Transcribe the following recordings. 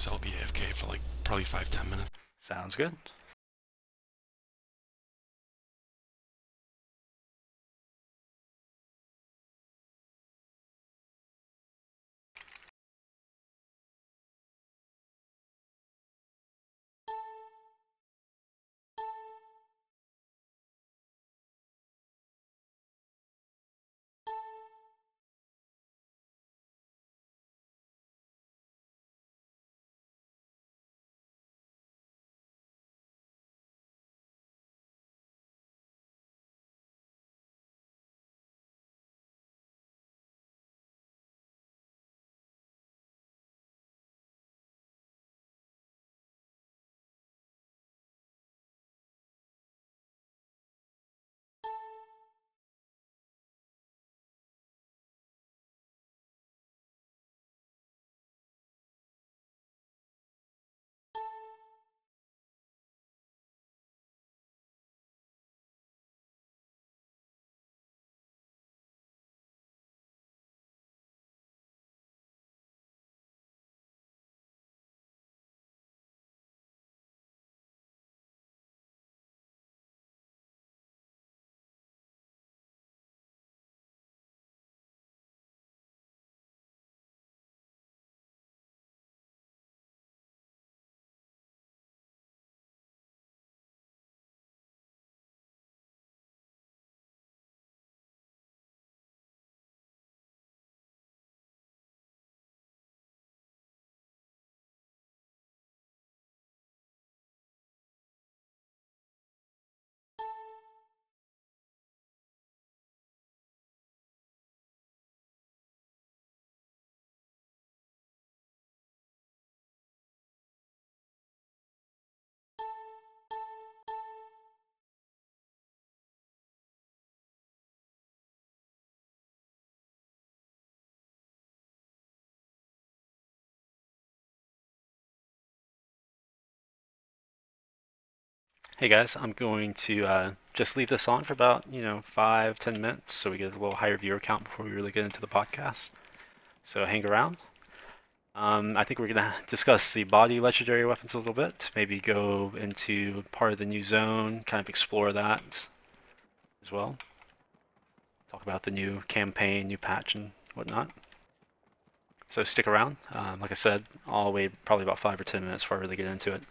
because I'll be AFK for like probably 5-10 minutes. Sounds good. Hey guys, I'm going to just leave this on for about 5-10 minutes so we get a little higher viewer count before we really get into the podcast. So hang around. I think we're gonna discuss the body legendary weapons a little bit. Maybe go into part of the new zone, kind of explore that as well. Talk about the new campaign, new patch, and whatnot. So stick around. Like I said, I'll wait probably about 5 or 10 minutes before I really get into it.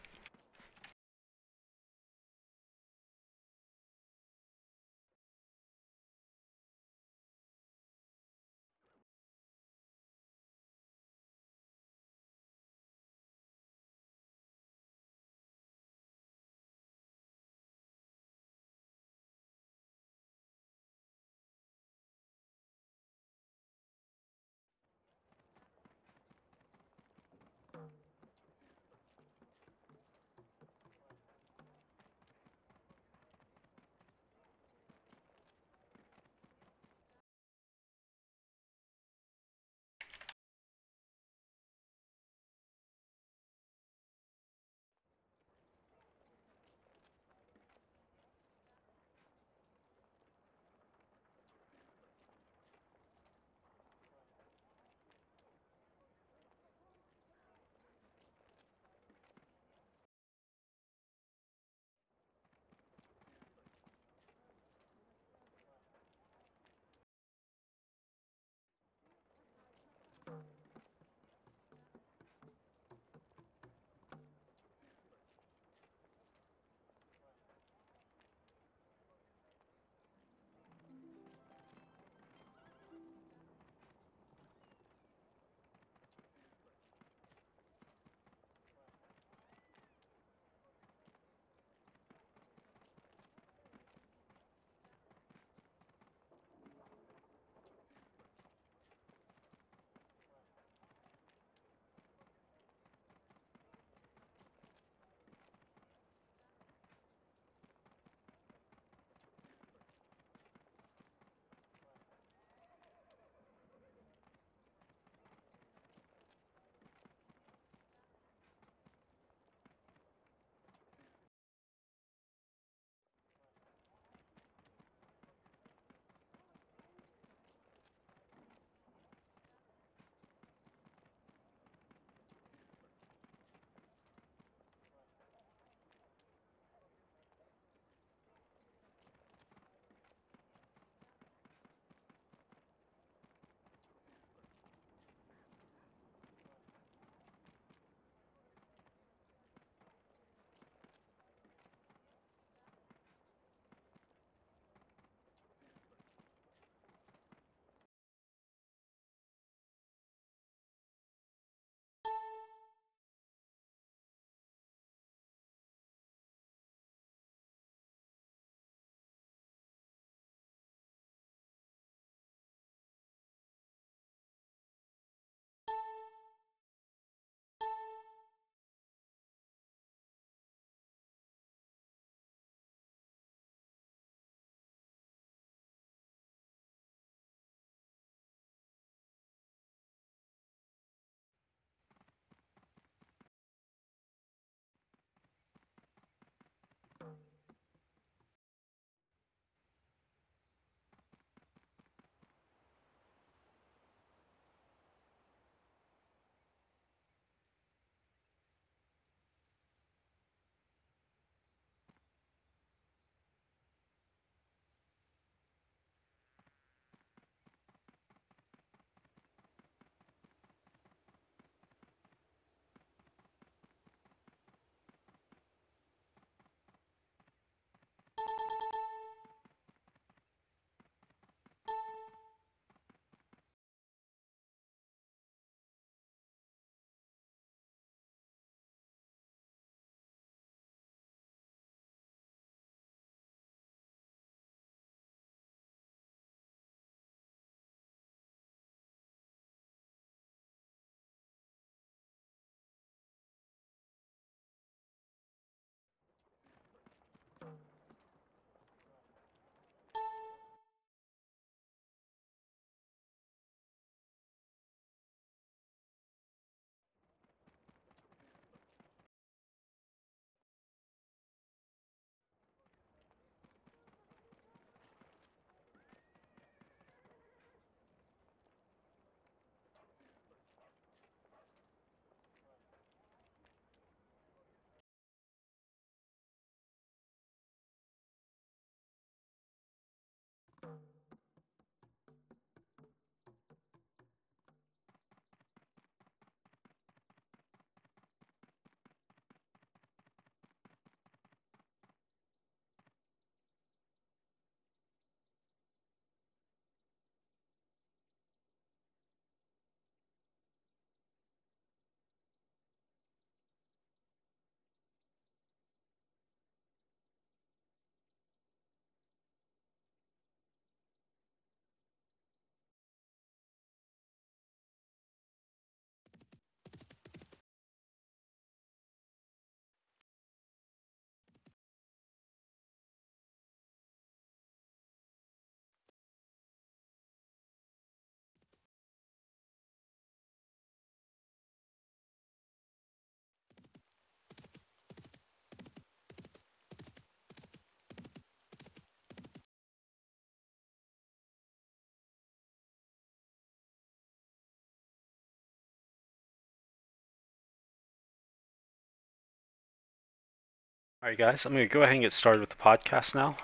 All right, guys, I'm going to go ahead and get started with the podcast now.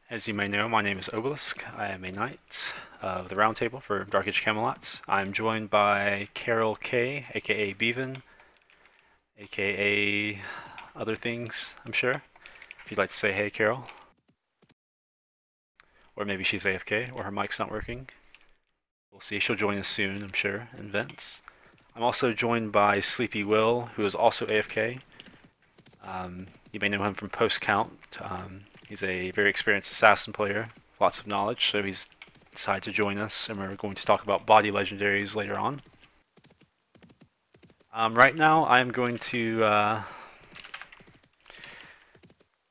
As you may know, my name is Obelisk. I am a knight of the Round Table for Dark Age Camelot. I'm joined by Carol K, aka Bevan, aka other things, I'm sure. If you'd like to say hey, Carol. Or maybe she's AFK, or her mic's not working. We'll see. She'll join us soon, I'm sure, in vents. I'm also joined by Sleepy Will, who is also AFK. You may know him from Post Count. He's a very experienced assassin player, lots of knowledge, so he's decided to join us, and we're going to talk about body legendaries later on. Right now, I'm going to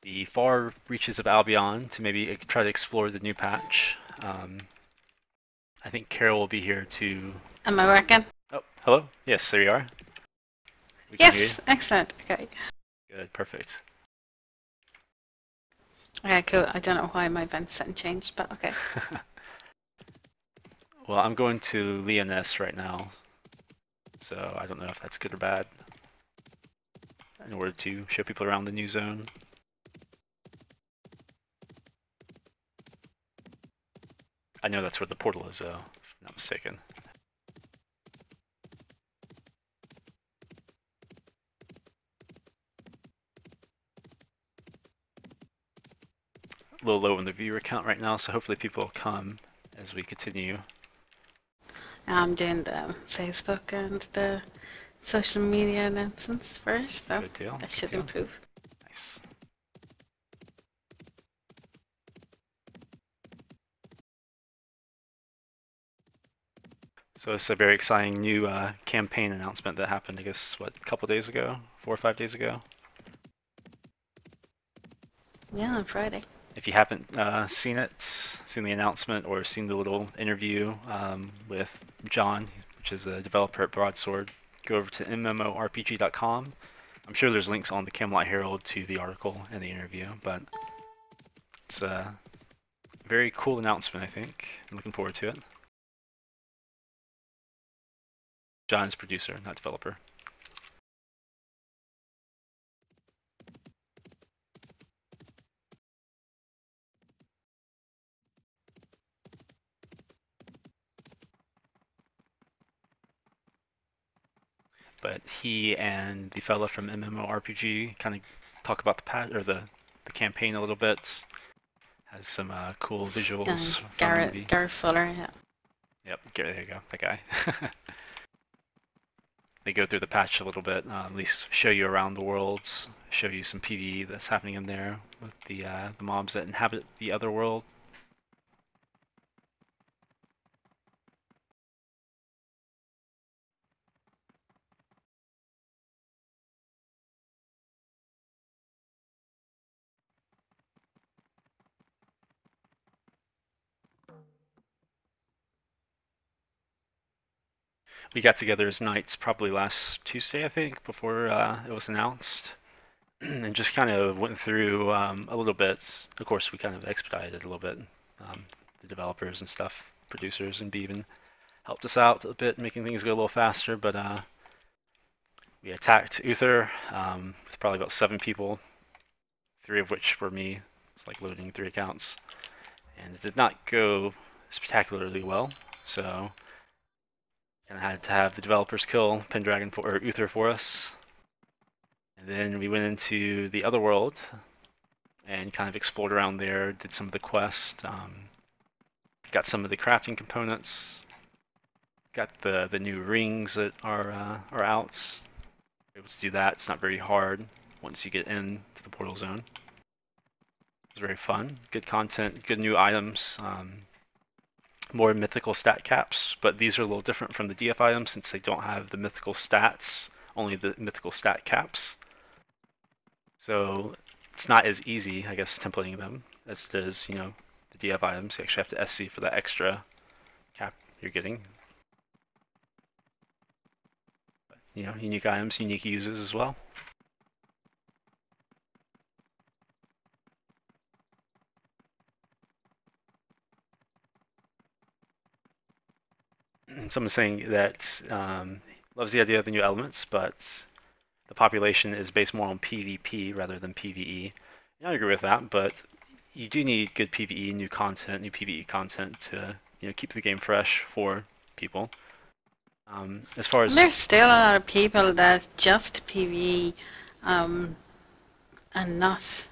the far reaches of Albion to maybe try to explore the new patch. I think Carol will be here to... Am I working? Oh, hello? Yes, there you are. We can hear you. Yes, excellent. Okay. Good, perfect. Okay, cool. I don't know why my event setting changed, but okay. Well, I'm going to Leoness right now, so I don't know if that's good or bad. In order to show people around the new zone. I know that's where the portal is, though, if I'm not mistaken. A little low in the viewer count right now, so hopefully people will come as we continue. I'm doing the Facebook and the social media announcements first, so Good deal. that should Good deal. improve. Nice. So it's a very exciting new campaign announcement that happened, I guess, what, a couple days ago? 4 or 5 days ago? Yeah, on Friday. If you haven't seen it, seen the announcement, or seen the little interview with John, which is a developer at Broadsword, go over to mmorpg.com. I'm sure there's links on the Camelot Herald to the article and the interview, but it's a very cool announcement, I think. I'm looking forward to it. John's producer, not developer. But he and the fella from MMORPG kind of talk about the patch or the campaign a little bit. Has some cool visuals. Garrett Fuller, yeah. Yep, there you go, that guy. They go through the patch a little bit, at least show you around the worlds, show you some PvE that's happening in there with the mobs that inhabit the other world. We got together as knights probably last Tuesday, I think, before it was announced, and just kind of went through a little bit. Of course, we kind of expedited it a little bit. The developers and stuff, producers and Bevan helped us out a bit, making things go a little faster, but we attacked Uther with probably about 7 people, 3 of which were me. It's like loading 3 accounts, and it did not go spectacularly well, so and I had to have the developers kill Pendragon or Uther for us. And then we went into the other world and kind of explored around there, did some of the quests, got some of the crafting components, got the new rings that are out. Able to do that. It's not very hard once you get into the portal zone. It's very fun, good content, good new items. More mythical stat caps, but these are a little different from the DF items since they don't have the mythical stats, only the mythical stat caps. So it's not as easy, I guess, templating them as it is, you know, the DF items. You actually have to SC for that extra cap you're getting. But, you know, unique items, unique uses as well. Someone's saying that loves the idea of the new elements, but the population is based more on PvP rather than PvE. And I agree with that, but you do need good PvE, new content, new PvE content to keep the game fresh for people. As far as There's still a lot of people that just PvE and not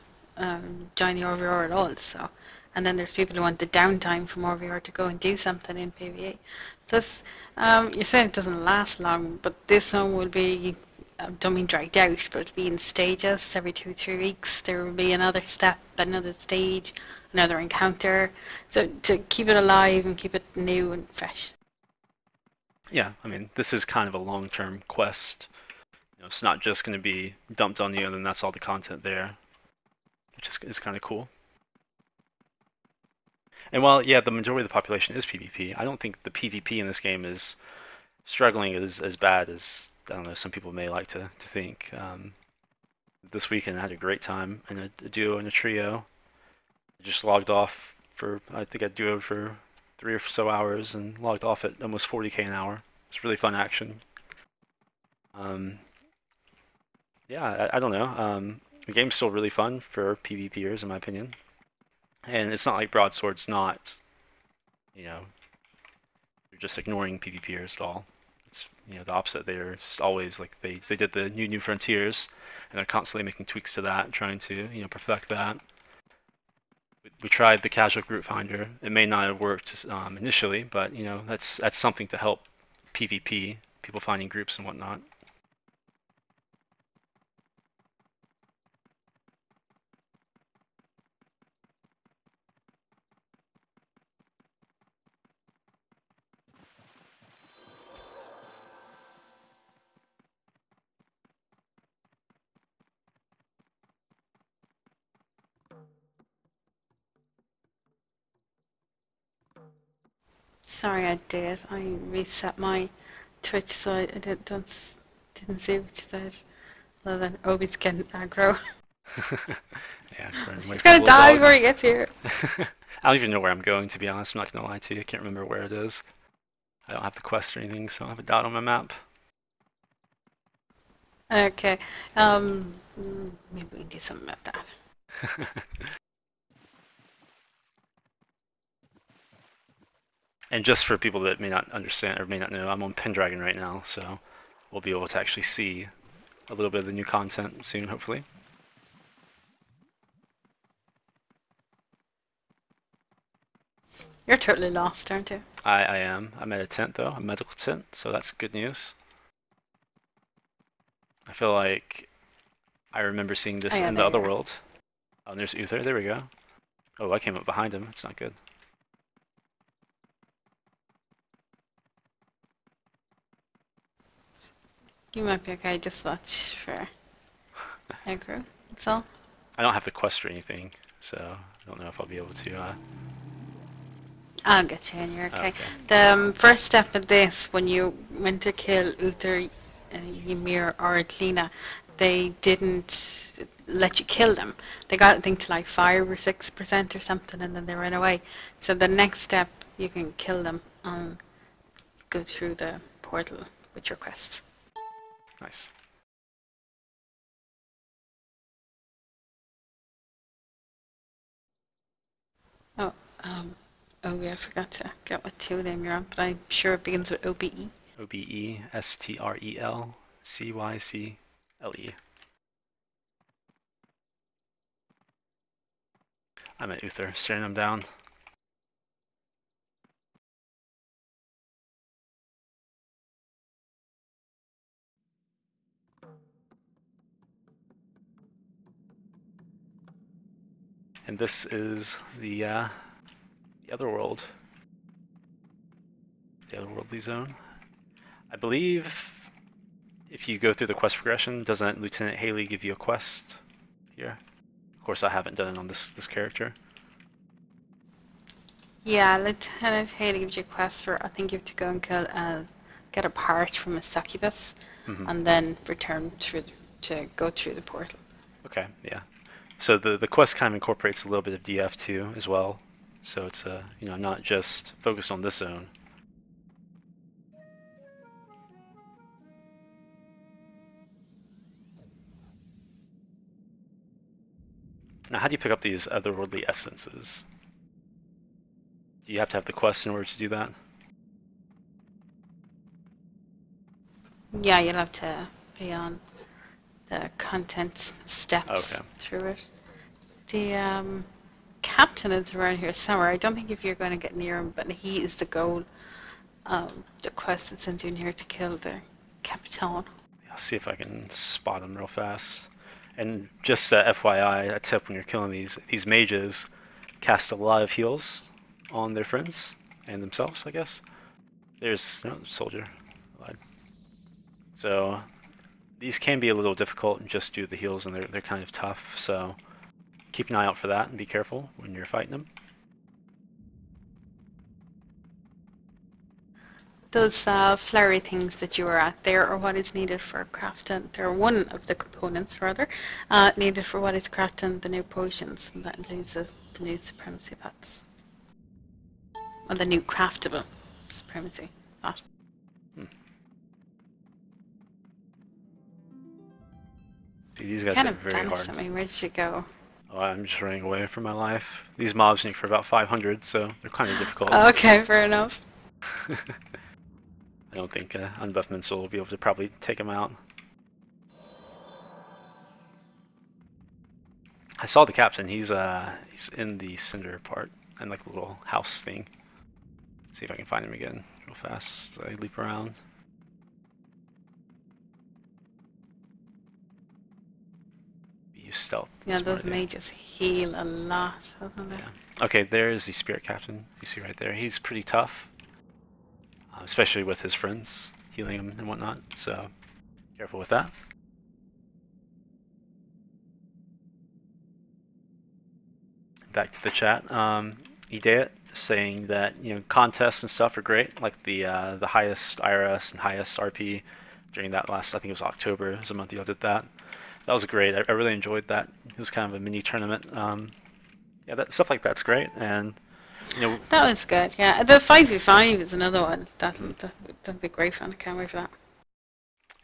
join the RVR at all. So, and then there's people who want the downtime from RVR to go and do something in PvE. Plus, you're saying it doesn't last long, but this one will be, I don't mean dragged out, but it'll be in stages. Every 2-3 weeks there will be another step, another stage, another encounter. So to keep it alive and keep it new and fresh. Yeah, I mean, this is kind of a long-term quest. It's not just going to be dumped on you and then that's all the content there, which is kind of cool. And while, yeah, the majority of the population is PvP, I don't think the PvP in this game is struggling as bad as, I don't know, some people may like to think. This weekend I had a great time in a duo and a trio. I just logged off for, I think I duoed for 3 or so hours and logged off at almost 40k an hour. It's really fun action. Yeah, I don't know. The game's still really fun for PvPers, in my opinion. And it's not like Broadsword's not, you're just ignoring PvPers at all. It's, the opposite. They're just always, like, they did the New Frontiers, and they're constantly making tweaks to that, trying to, perfect that. We tried the casual group finder. It may not have worked initially, but, that's something to help PvP, people finding groups and whatnot. Sorry, I did. I reset my Twitch so I didn't see what you said. Other than Obi's getting aggro. Yeah, He's gonna die before he gets here. I don't even know where I'm going, to be honest. I'm not gonna lie to you. I can't remember where it is. I don't have the quest or anything, so I have a dot on my map. Okay. Maybe we can do something about that. And just for people that may not understand or may not know, I'm on Pendragon right now, so we'll be able to actually see a little bit of the new content soon, hopefully. You're totally lost, aren't you? I am. I'm at a tent, though, a medical tent, so that's good news. I feel like I remember seeing this in the other world. Oh, and there's Uther. There we go. Oh, I came up behind him. That's not good. You might be okay. Just watch for aggro. That's all. I don't have the quest or anything, so I don't know if I'll be able to. I'll get you in. You're okay. Okay. The first step of this, when you went to kill Uther, Ymir, or Lina, they didn't let you kill them. They got, I think, to like 5 or 6% or something, and then they ran away. So the next step, you can kill them and go through the portal with your quests. Nice. Oh, yeah, I forgot to get what 2 name you're on, but I'm sure it begins with OBE. OBESTRELCYCLE. I'm at Uther, staring him down. And this is the otherworld. The otherworldly zone. I believe if you go through the quest progression, doesn't Lieutenant Haley give you a quest here? Of course, I haven't done it on this character. Yeah, Lieutenant Haley gives you a quest where I think you have to go and kill, get a part from a succubus, and then return through to go through the portal. Okay, yeah. So the quest kind of incorporates a little bit of DF too as well. So it's not just focused on this zone. Now, how do you pick up these otherworldly essences? Do you have to have the quest in order to do that? Yeah, you'll have to be on the content steps Okay. through it. The captain is around here somewhere. I don't think if you're going to get near him, but he is the goal. The quest that sends you in here to kill the Capitan. I'll see if I can spot them real fast. And just FYI, a tip when you're killing these mages, cast a lot of heals on their friends and themselves, I guess. There's no soldier. Lied. So these can be a little difficult just due to the heals, and they're kind of tough. So keep an eye out for that and be careful when you're fighting them. Those flowery things that you were at there are what is needed for crafting. They're one of the components, rather, needed for what is crafting the new potions. And that includes the new supremacy pots. Or the new craftable supremacy pot. See, these guys Kind are of very vanished hard. at me. Where did you go? Oh, I'm just running away from my life. These mobs sneak for about 500, so they're kind of difficult. Okay, fair enough. I don't think Unbuffed Minstrel will be able to probably take him out. I saw the captain. He's in the cinder part and like the little house thing. See if I can find him again real fast as I leap around. Use stealth. Yeah, That's those what I do. mages heal a lot, doesn't they? Yeah. Okay, there's the spirit captain. You see right there. He's pretty tough, especially with his friends healing him and whatnot. So careful with that. Back to the chat. Ideat saying that contests and stuff are great, like the highest IRS and highest RP during that last, I think it was October. It was a month ago I did that. That was great. I really enjoyed that. It was kind of a mini tournament. Yeah, that stuff like that's great, and That was good. Yeah, the 5v5 is another one. That'd be great fun. I can't wait for that.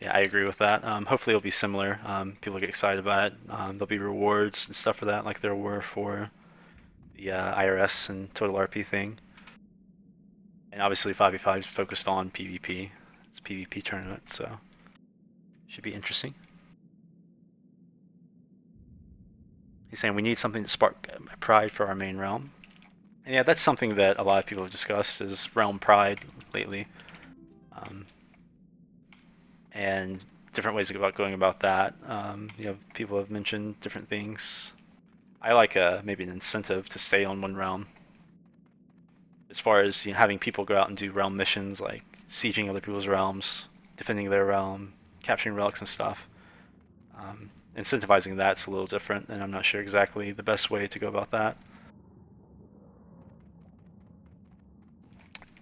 yeah, I agree with that. Hopefully it'll be similar. People get excited about it. There'll be rewards and stuff for that, like there were for the IRS and Total RP thing. And obviously 5v5 is focused on PvP. It's a PvP tournament, so should be interesting. He's saying we need something to spark pride for our main realm. And yeah, that's something that a lot of people have discussed is realm pride lately. And different ways about going about that. People have mentioned different things. I like maybe an incentive to stay on one realm. As far as having people go out and do realm missions like sieging other people's realms, defending their realm, capturing relics and stuff. Incentivizing that's a little different, and I'm not sure exactly the best way to go about that.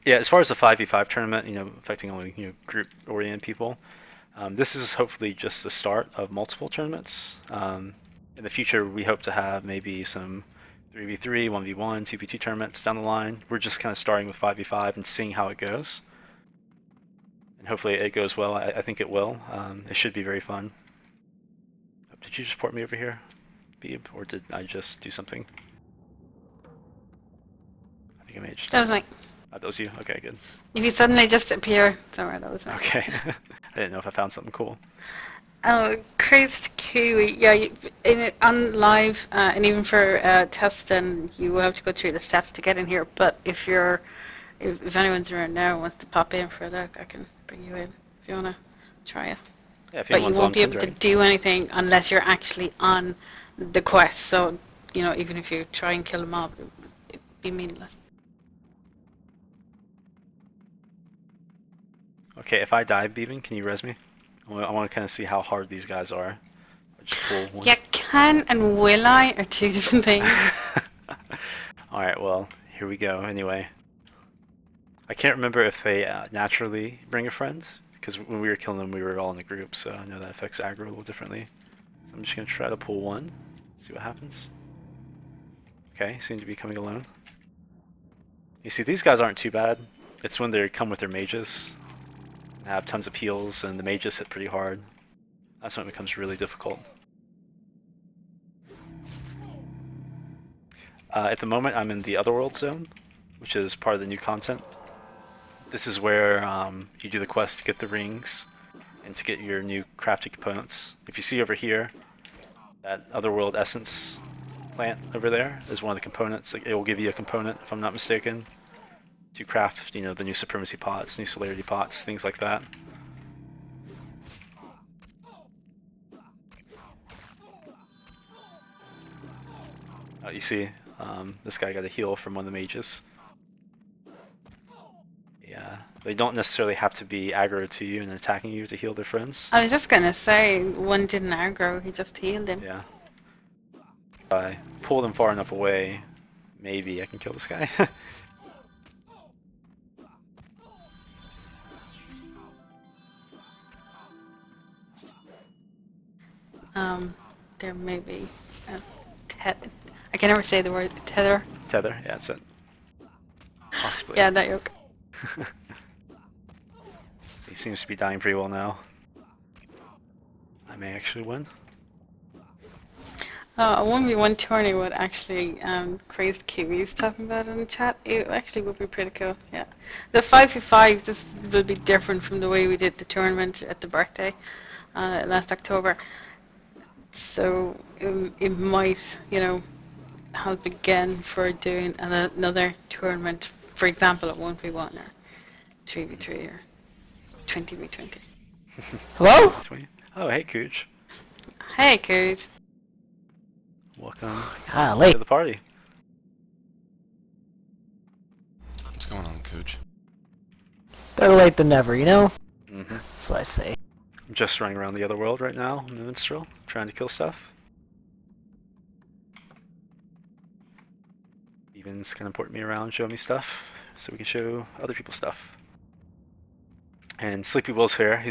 Yeah, as far as the 5v5 tournament, affecting only group-oriented people, this is hopefully just the start of multiple tournaments. In the future, we hope to have maybe some 3v3, 1v1, 2v2 tournaments down the line. We're just kind of starting with 5v5 and seeing how it goes. And hopefully it goes well. I think it will. It should be very fun. Did you just port me over here, Beeb, or did I just do something? I think I may have just... That was me. Oh, that was you? Okay, good. If you suddenly just appear somewhere, that was me. Okay. I didn't know if I found something cool. Oh, Crazed Kiwi. Yeah, on live, and even for testing, you will have to go through the steps to get in here. But if anyone's around now and wants to pop in for a look, I can bring you in if you want to try it. Yeah, if But you anyone's won't on be able to Kindred. do anything unless you're actually on the quest. So, even if you try and kill a mob, it'd be meaningless. Okay, if I die, Beaven, can you res me? I want to kind of see how hard these guys are. I just pull one. Yeah, can and will I are two different things. Alright, well, here we go anyway. I can't remember if they naturally bring a friend, because when we were killing them we were all in a group, so I know that affects aggro a little differently. So I'm just going to try to pull one, see what happens. Okay, seem to be coming alone. You see, these guys aren't too bad. It's when they come with their mages, and have tons of heals, and the mages hit pretty hard. That's when it becomes really difficult. At the moment, I'm in the Otherworld zone, which is part of the new content. This is where you do the quest to get the rings and to get your new crafting components. If you see over here, that Otherworld essence plant over there is one of the components. It will give you a component, if I'm not mistaken, to craft, you know, the new supremacy pots, new celerity pots, things like that. You see, this guy got a heal from one of the mages. Yeah, they don't necessarily have to be aggro to you and attacking you to heal their friends. I was just gonna say, one didn't aggro, he just healed him. Yeah. If I pull them far enough away, maybe I can kill this guy. There may be I can never say the word tether. Tether, yeah, that's it. Possibly. Yeah, that yoke. So he seems to be dying pretty well now. I may actually win. A 1v1 tourney would actually, Crazed Kiwi's talking about it in the chat. It actually would be pretty cool, yeah. The 5v5, this will be different from the way we did the tournament at the birthday last October. So it might, you know, help again for doing another tournament, for example, at 1v1 or 3v3 or 20v20. Hello? Oh, hey, Cooch. Hey, Cooch. Welcome Golly. to the party. What's going on, Coach? Better late than never, you know? Mm-hmm. That's what I say. I'm just running around the other world right now in the Minstrel, trying to kill stuff. Even's gonna port me around, show me stuff, so we can show other people stuff. And Sleepy Will's here.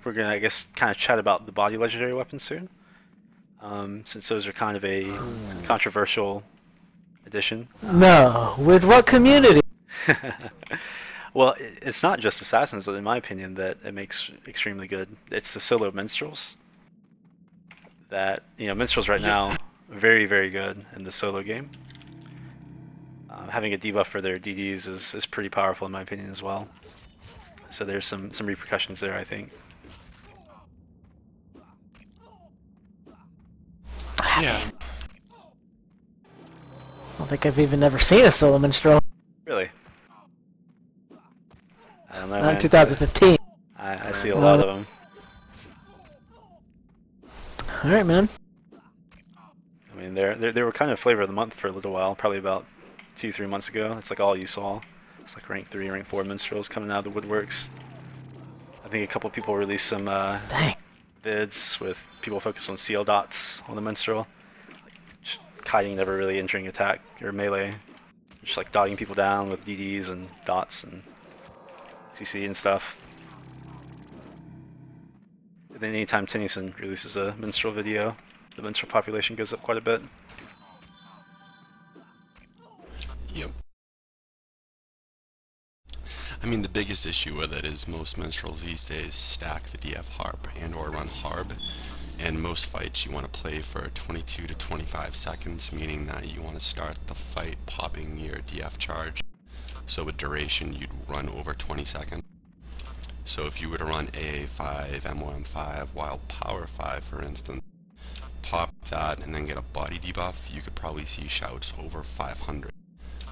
We're gonna, I guess, kind of chat about the body legendary weapons soon. Since those are kind of a controversial addition. No, with what community? Well, it's not just assassins, in my opinion, that it makes extremely good. It's the solo minstrels. That, you know, minstrels right now, very, very good in the solo game. Having a debuff for their DDs is pretty powerful in my opinion as well. So there's some repercussions there, I think. Yeah. I don't think I've even ever seen a solo minstrel. Really? I don't know, Not man. in 2015. I see a lot of them. Alright, man. I mean, they were kind of flavor of the month for a little while, probably about 2-3 months ago. It's like all you saw. It's like rank 3, rank 4 minstrels coming out of the woodworks. I think a couple people released some Dang. vids with people focused on CL dots on the minstrel. Like, kiting never really entering attack or melee. Just like dotting people down with DDs and dots and CC and stuff. And then anytime Tennyson releases a minstrel video, the minstrel population goes up quite a bit. Yep. I mean, the biggest issue with it is most minstrels these days stack the DF harp and or run harb. And most fights you want to play for 22 to 25 seconds, meaning that you want to start the fight popping your DF charge. So with duration, you'd run over 20 seconds. So if you were to run AA5, MOM5, Wild Power 5 for instance, pop that and then get a body debuff, you could probably see shouts over 500.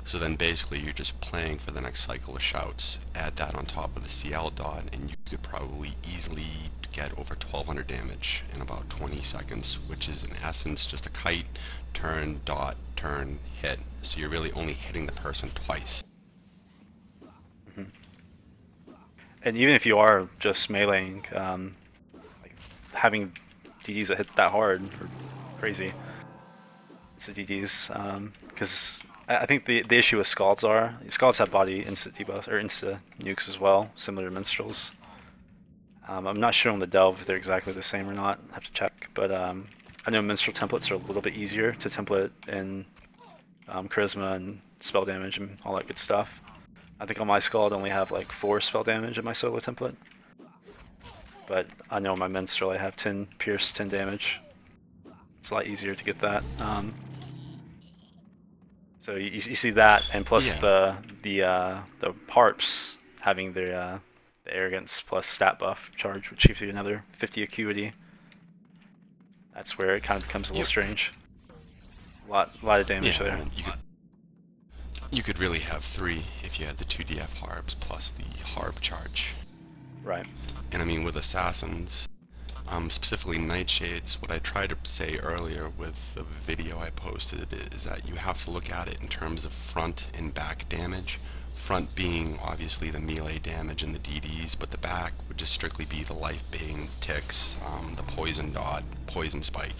So then basically you're just playing for the next cycle of shouts, add that on top of the CL dot, and you could probably easily get over 1200 damage in about 20 seconds, which is in essence just a kite, turn, dot, turn, hit. So you're really only hitting the person twice. And even if you are just meleeing, like having DDs that hit that hard are crazy. It's the DDs, because I think the issue with Scalds have body instant debuffs or insta nukes as well, similar to minstrels. I'm not sure on the delve if they're exactly the same or not. I have to check, but I know minstrel templates are a little bit easier to template in charisma and spell damage and all that good stuff. I think on my Scald I only have like 4 spell damage in my solo template. But I know on my minstrel I have 10 pierce, 10 damage. It's a lot easier to get that. So you see that, and plus Yeah. the harps having the arrogance plus stat buff charge, which gives you another 50 acuity. That's where it kind of becomes a little strange. Lot of damage Yeah, there. well, you could really have 3 if you had the 2 DF harbs plus the harb charge. Right. And I mean, with assassins, specifically Nightshades, what I tried to say earlier with the video I posted is that you have to look at it in terms of front and back damage. Front being obviously the melee damage and the DDs, but the back would just strictly be the life bane ticks, the poison dot, poison spike.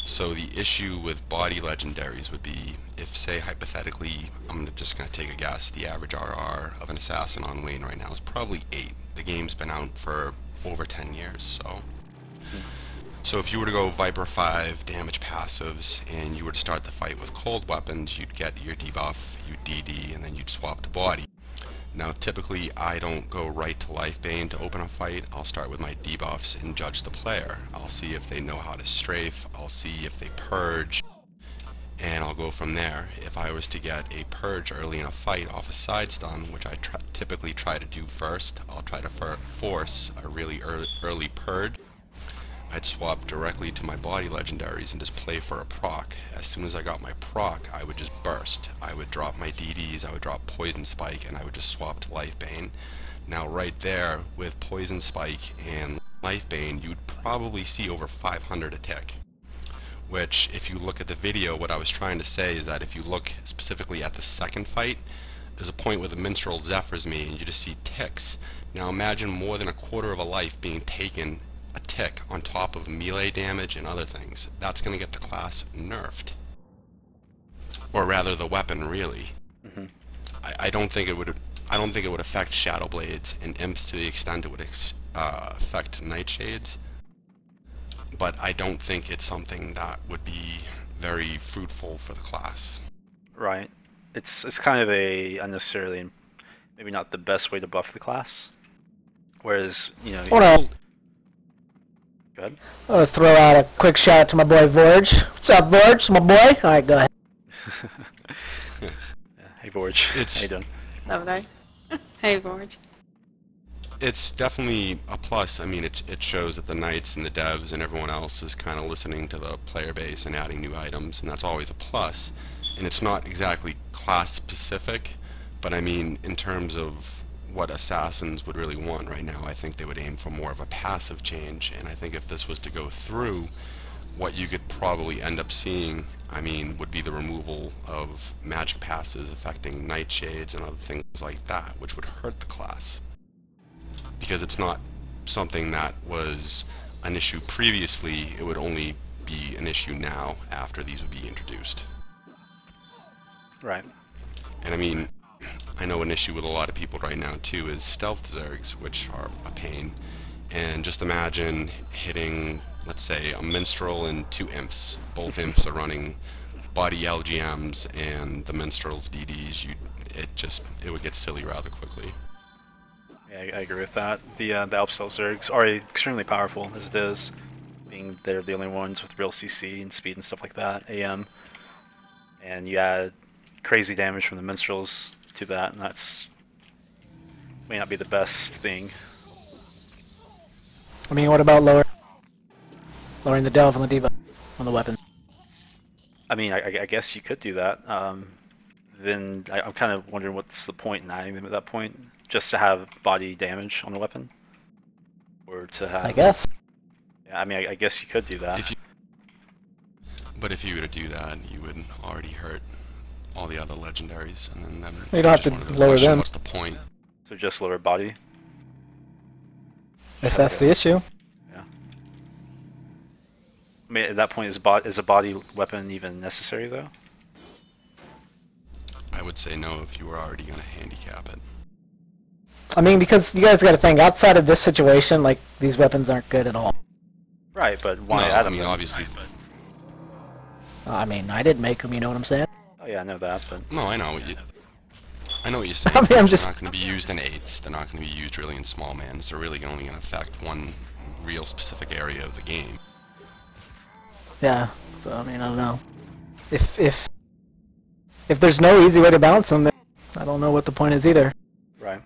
So the issue with body legendaries would be if, say, hypothetically, just going to take a guess, the average RR of an assassin on Wayne right now is probably 8. The game's been out for over 10 years, so... So if you were to go Viper 5, damage passives, and you were to start the fight with cold weapons, you'd get your debuff, you'd DD, and then you'd swap to body. Now typically I don't go right to life bane to open a fight. I'll start with my debuffs and judge the player. I'll see if they know how to strafe, I'll see if they purge, and I'll go from there. If I was to get a purge early in a fight off a side stun, which I typically try to do first, I'll try to force a really early purge. I'd swap directly to my body legendaries and just play for a proc. As soon as I got my proc, I would just burst. I would drop my DDs, I would drop Poison Spike, and I would just swap to Life Bane. Now right there, with Poison Spike and Life Bane, you'd probably see over 500 a tick. Which, if you look at the video, what I was trying to say is that if you look specifically at the second fight, there's a point where the Minstrel Zephyrs me and you just see ticks. Now imagine more than a quarter of a life being taken a tick on top of melee damage and other things. That's going to get the class nerfed. Or rather the weapon, really. I don't think it would affect Shadow Blades and Imps to the extent it would affect Nightshades. But I don't think it's something that would be very fruitful for the class. Right. It's kind of a unnecessarily, maybe not the best way to buff the class. Whereas, you know... Hold on. Go ahead. I want to throw out a quick shout out to my boy Vorge. What's up, Vorge? My boy? Alright, go ahead. Hey, Vorge. How you doing? Lovely. Hey, George. It's definitely a plus. I mean, it shows that the Knights and the devs and everyone else is kind of listening to the player base and adding new items, and that's always a plus. And it's not exactly class specific, but I mean, in terms of what assassins would really want right now, I think they would aim for more of a passive change, and I think if this was to go through, what you could probably end up seeing, I mean, would be the removal of magic passes affecting Nightshades and other things like that, which would hurt the class. Because it's not something that was an issue previously, it would only be an issue now after these would be introduced. Right. And I mean, I know an issue with a lot of people right now too is stealth Zergs, which are a pain. And just imagine hitting, let's say, a Minstrel and 2 Imps. Both Imps are running body LGMs and the Minstrel's DDs. It would get silly rather quickly. Yeah, I agree with that. The Alpstealth Zergs are extremely powerful as it is, being they're the only ones with real CC and speed and stuff like that, AM. And you add crazy damage from the Minstrels to that, and that's may not be the best thing. I mean, what about lowering the delve on the debuff on the weapon? I mean, I guess you could do that. Then I'm kind of wondering what's the point in adding them at that point. Just to have body damage on the weapon? Or to have... I guess. Yeah, I mean, I guess you could do that. But if you were to do that, you would already hurt all the other legendaries, and then you don't have to lower them. What's the point? So just lower body? If that's the issue. Yeah. I mean, at that point, is a body weapon even necessary, though? I would say no if you were already going to handicap it. I mean, because you guys got to think, outside of this situation, like, these weapons aren't good at all. Right, but why No, add them I mean, then? obviously... I mean, I didn't make them, you know what I'm saying? Oh yeah, I know that, but... No, I know what you're saying. I mean, I'm They're just... not going to be used in 8s. They're not going to be used really in small mans. They're really only going to affect one real specific area of the game. Yeah, so, I mean, I don't know. If if there's no easy way to balance them, then I don't know what the point is either. Right.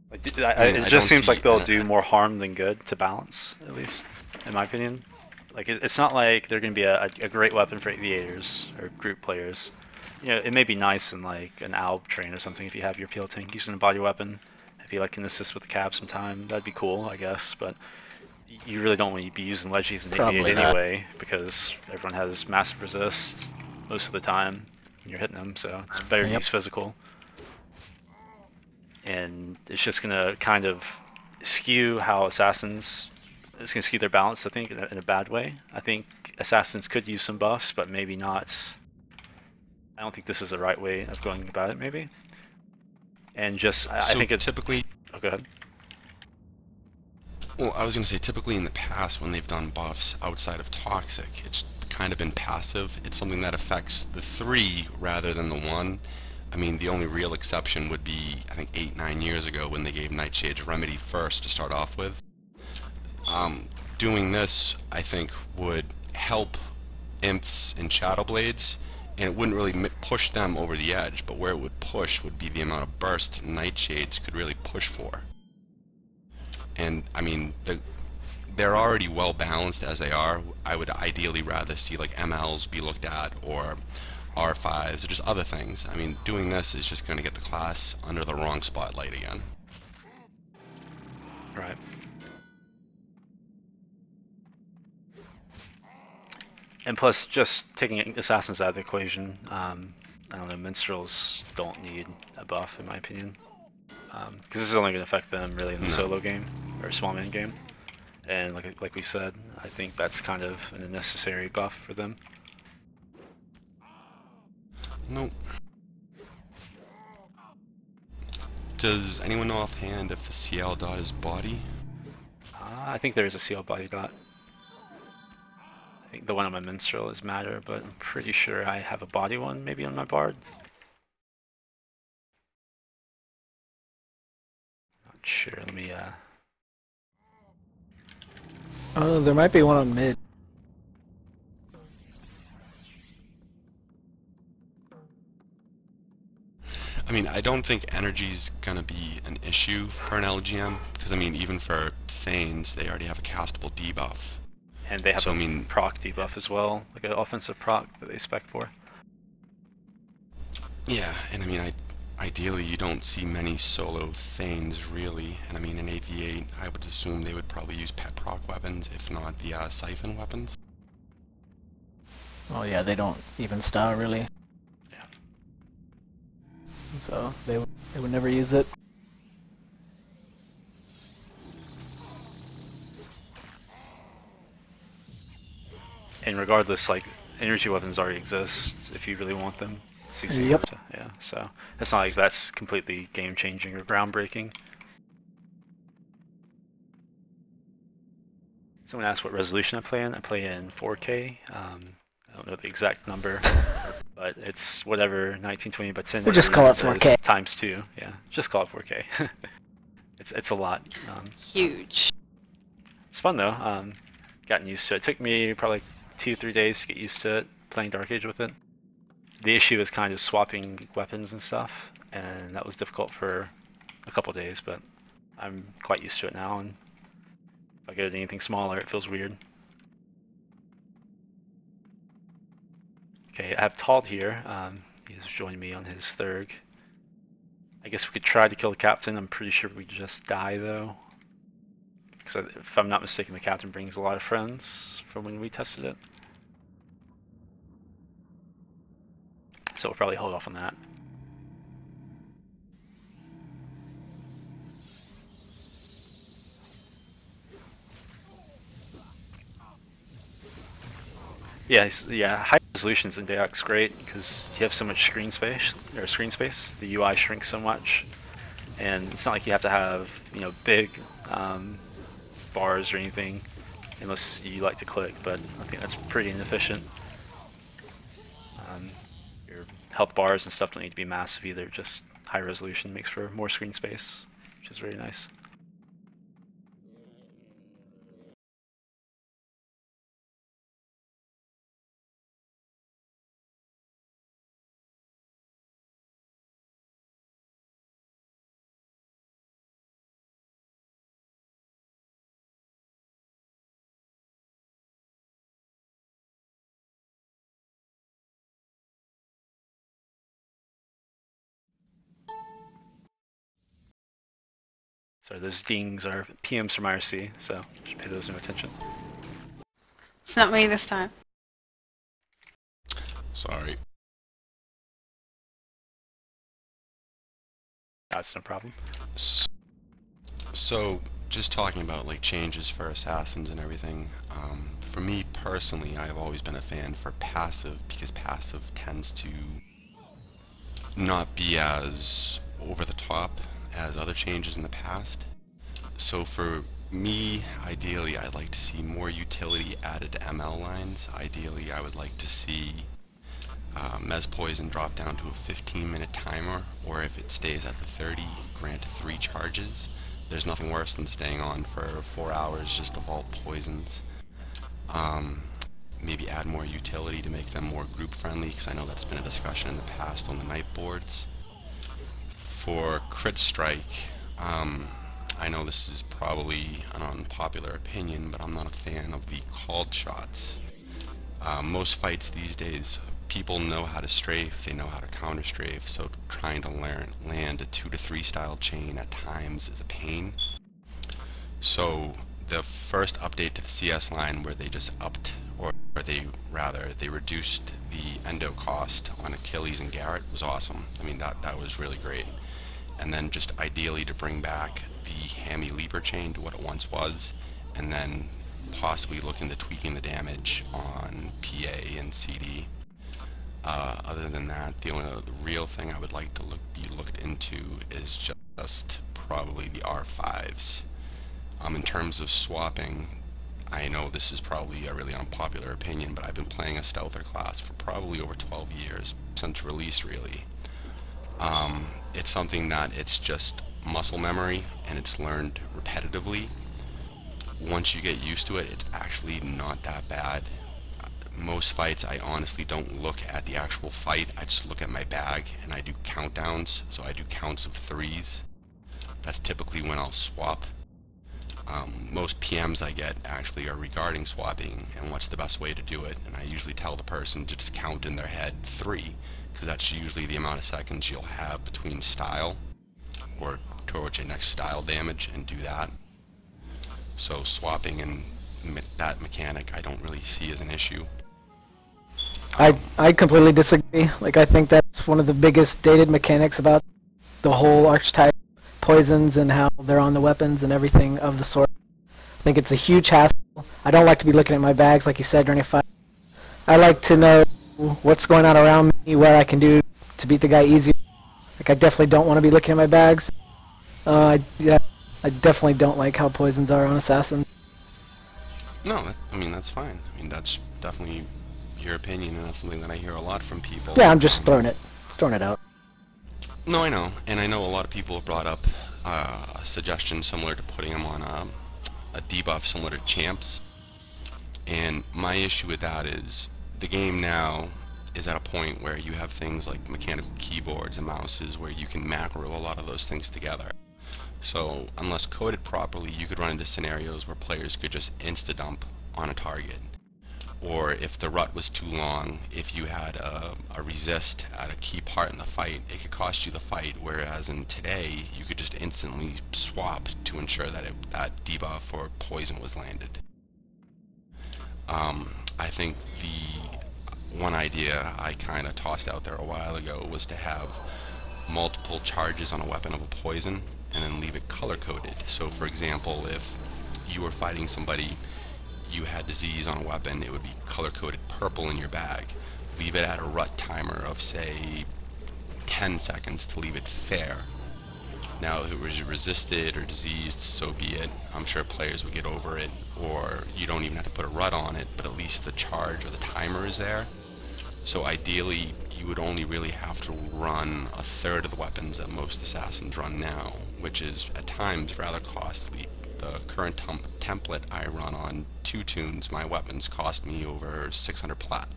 Like, I it don't just seems see like they'll an- do more harm than good to balance, at least, in my opinion. Like, it's not like they're going to be a great weapon for aviators or group players. You know, it may be nice in like an ALB train or something if you have your PL tank using a body weapon. If you like can assist with the cab sometime, that'd be cool, I guess. But you really don't want to be using Legis and Probably Aviate not. anyway, because everyone has massive resist most of the time when you're hitting them, so it's better to Yep. use physical. And it's just going to kind of skew how assassins... It's going to skew their balance, I think, in a bad way. I think assassins could use some buffs, but maybe not. I don't think this is the right way of going about it, maybe. And just, I So think it's... typically, Oh, go ahead. well, I was going to say typically in the past when they've done buffs outside of Toxic, it's kind of been passive. It's something that affects the 3 rather than the 1. I mean, the only real exception would be, I think, 8-9 years ago when they gave Nightshade's Remedy first to start off with. Doing this, I think, would help Imps and Shadowblades, and it wouldn't really push them over the edge, but where it would push would be the amount of burst Nightshades could really push for. And, I mean, they're already well balanced as they are. I would ideally rather see, like, MLs be looked at, or R5s, or just other things. I mean, doing this is just going to get the class under the wrong spotlight again. Right. And plus, just taking assassins out of the equation, I don't know, minstrels don't need a buff, in my opinion. Because this is only going to affect them, really, in the No. solo game, or small man game. And like we said, I think that's kind of an unnecessary buff for them. Nope. Does anyone know offhand if the CL dot is body? I think there is a CL body dot. I think the one on my minstrel is matter, but I'm pretty sure I have a body one maybe on my bard. Not sure, let me Oh, there might be one on mid. I mean, I don't think energy's gonna be an issue for an LGM, because I mean, even for Thanes, they already have a castable debuff. and they have So, a I mean- proc debuff as well, like an offensive proc that they spec for. Yeah, and I mean, ideally you don't see many solo Thanes really, and I mean in AV8 I would assume they would probably use pet proc weapons, if not the Siphon weapons. Oh yeah, they don't even style really. Yeah. So they would never use it. And regardless, like, energy weapons already exist if you really want them. CC Yep. Yeah, so it's not like that's completely game-changing or groundbreaking. Someone asked what resolution I play in. I play in 4K. I don't know the exact number, but it's whatever 1920 by 10. We'll just call it 4K. Times 2. Yeah, just call it 4K. It's a lot. Huge. It's fun though. Gotten used to it. It took me probably 2-3 days to get used to it, playing Dark Age with it. The issue is kind of swapping weapons and stuff, and that was difficult for a couple days, but I'm quite used to it now, and if I get anything smaller, it feels weird. Okay, I have Tald here. He has joined me on his Thurg. I guess we could try to kill the captain. I'm pretty sure we just die though. Because if I'm not mistaken, the captain brings a lot of friends from when we tested it. So we'll probably hold off on that. Yeah, yeah. High resolutions in Deox's great because you have so much screen space. The UI shrinks so much, and it's not like you have to have big bars or anything, unless you like to click. But I think that's pretty inefficient. Your health bars and stuff don't need to be massive either. Just high resolution makes for more screen space, which is very nice. Sorry, those dings are PMs from IRC, so should pay those no attention. It's not me this time. Sorry. That's no problem. So, just talking about like changes for assassins and everything, for me personally, I've always been a fan for passive, because passive tends to not be as over the top as other changes in the past. So for me, ideally, I'd like to see more utility added to ML lines. Ideally, I would like to see Mez Poison drop down to a 15-minute timer, or if it stays at the 30, grant 3 charges. There's nothing worse than staying on for 4 hours just to vault poisons. Maybe add more utility to make them more group friendly, because I know that's been a discussion in the past on the night boards. For Crit Strike, I know this is probably an unpopular opinion, but I'm not a fan of the called shots. Most fights these days, people know how to strafe, they know how to counter strafe, so trying to land a 2 to 3 style chain at times is a pain. So the first update to the CS line, where they just upped, or they reduced the endo cost on Achilles and Garrett, was awesome. I mean, that was really great. And then just ideally to bring back the Hammy Leaper chain to what it once was, and then possibly look into tweaking the damage on PA and CD. Other than that, the only other real thing I would like to be looked into is just probably the R5s. In terms of swapping, I know this is probably a really unpopular opinion, but I've been playing a Stealther class for probably over 12 years, since release really. It's something that it's just muscle memory, and it's learned repetitively. Once you get used to it, it's actually not that bad. Most fights, I honestly don't look at the actual fight, I just look at my bag, and I do countdowns, so I do counts of 3s. That's typically when I'll swap. Most PMs I get actually are regarding swapping and what's the best way to do it, and I usually tell the person to just count in their head 3, because that's usually the amount of seconds you'll have between style or towards your next style damage, and do that. So swapping and that mechanic I don't really see as an issue. I completely disagree. Like, I think that's one of the biggest dated mechanics about the whole archetype poisons and how they're on the weapons and everything of the sort. I think it's a huge hassle. I don't like to be looking at my bags, like you said, during a fight. I like to know what's going on around me, what I can do to beat the guy easier. Like, I definitely don't want to be looking at my bags. Yeah, I definitely don't like how poisons are on assassins. No, I mean, that's fine. I mean, that's definitely your opinion, and that's something that I hear a lot from people. Yeah, I'm just throwing it out. No, I know, and I know a lot of people have brought up a suggestion similar to putting them on a debuff similar to champs. And my issue with that is the game now is at a point where you have things like mechanical keyboards and mouses where you can macro a lot of those things together. So unless coded properly, you could run into scenarios where players could just insta-dump on a target. Or if the rut was too long, if you had a resist at a key part in the fight, it could cost you the fight, whereas in today, you could just instantly swap to ensure that that debuff or poison was landed. I think the one idea I kind of tossed out there a while ago was to have multiple charges on a weapon of a poison, and then leave it color-coded. So for example, if you were fighting somebody, you had disease on a weapon, it would be color-coded purple in your bag. Leave it at a rut timer of, say, 10 seconds to leave it fair. Now, if it was resisted or diseased, so be it. I'm sure players would get over it, or you don't even have to put a rut on it, but at least the charge or the timer is there. So ideally, you would only really have to run a third of the weapons that most assassins run now, which is at times rather costly. The current template I run on 2 tunes, my weapons cost me over 600 plat.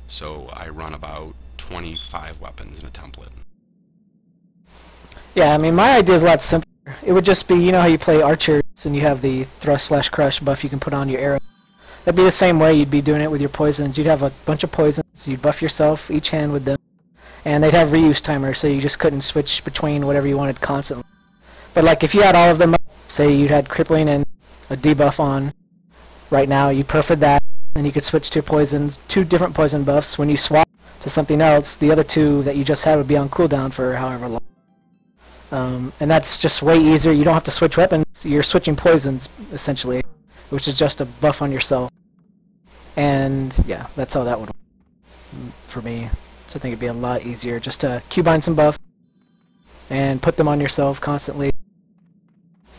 So I run about 25 weapons in a template. Yeah, I mean, my idea is a lot simpler. It would just be, you know how you play archers and you have the thrust/crush buff you can put on your arrow. That'd be the same way you'd be doing it with your poisons. You'd have a bunch of poisons, you'd buff yourself each hand with them, and they'd have reuse timers, so you just couldn't switch between whatever you wanted constantly. But like if you had all of them up, say you had crippling and a debuff on right now, you perfed that, and you could switch to poisons, 2 different poison buffs. When you swap to something else, the other 2 that you just had would be on cooldown for however long. And that's just way easier. You don't have to switch weapons. You're switching poisons, essentially, which is just a buff on yourself. And yeah, that's how that would work for me. So I think it'd be a lot easier just to Q-bind some buffs and put them on yourself constantly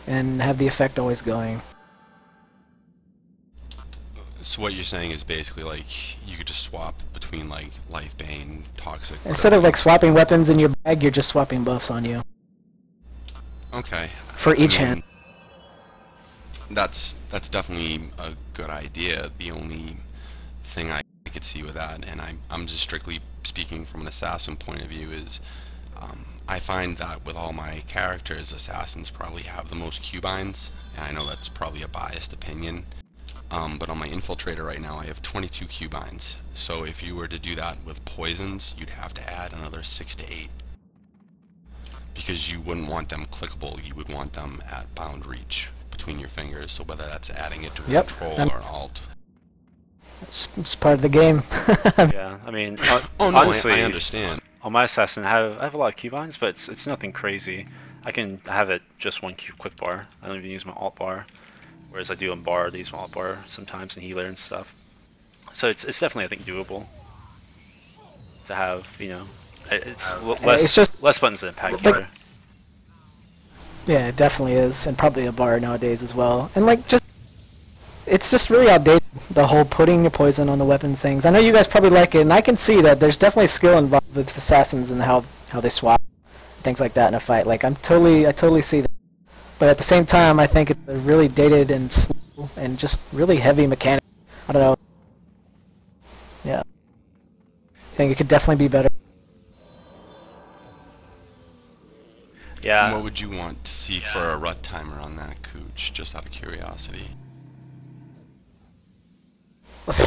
and have the effect always going. So what you're saying is basically like you could just swap between like Life Bane, Toxic. Instead of like swapping weapons in your bag, you're just swapping buffs on you. Okay. For each hand. That's definitely a good idea. The only thing I could see with that, and I'm just strictly speaking from an assassin point of view, is I find that with all my characters, assassins probably have the most Q-binds, and I know that's probably a biased opinion. But on my infiltrator right now I have 22 Q-binds, so if you were to do that with poisons, you'd have to add another 6 to 8. Because you wouldn't want them clickable, you would want them at bound reach between your fingers, so whether that's adding it to a control or an alt. It's part of the game. Yeah, I mean, Oh no, honestly, I understand. on my assassin, I have a lot of keybinds, but it's nothing crazy. I can have it just 1 quick bar. I don't even use my alt bar. Whereas I do on Bard, I use my alt bar sometimes in healer and stuff. So it's definitely, I think, doable to have, you know, it's less buttons to impact healer. Yeah, it definitely is, and probably a bar nowadays as well. And like, it's just really outdated, the whole putting your poison on the weapons things. I know you guys probably like it, and I can see that there's definitely skill involved with assassins and how they swap things like that in a fight. Like I totally see that. But at the same time, I think it's a really dated and slow and just really heavy mechanic. I don't know. Yeah. I think it could definitely be better. Yeah. What would you want to see for a rut timer on that, Cooch, just out of curiosity?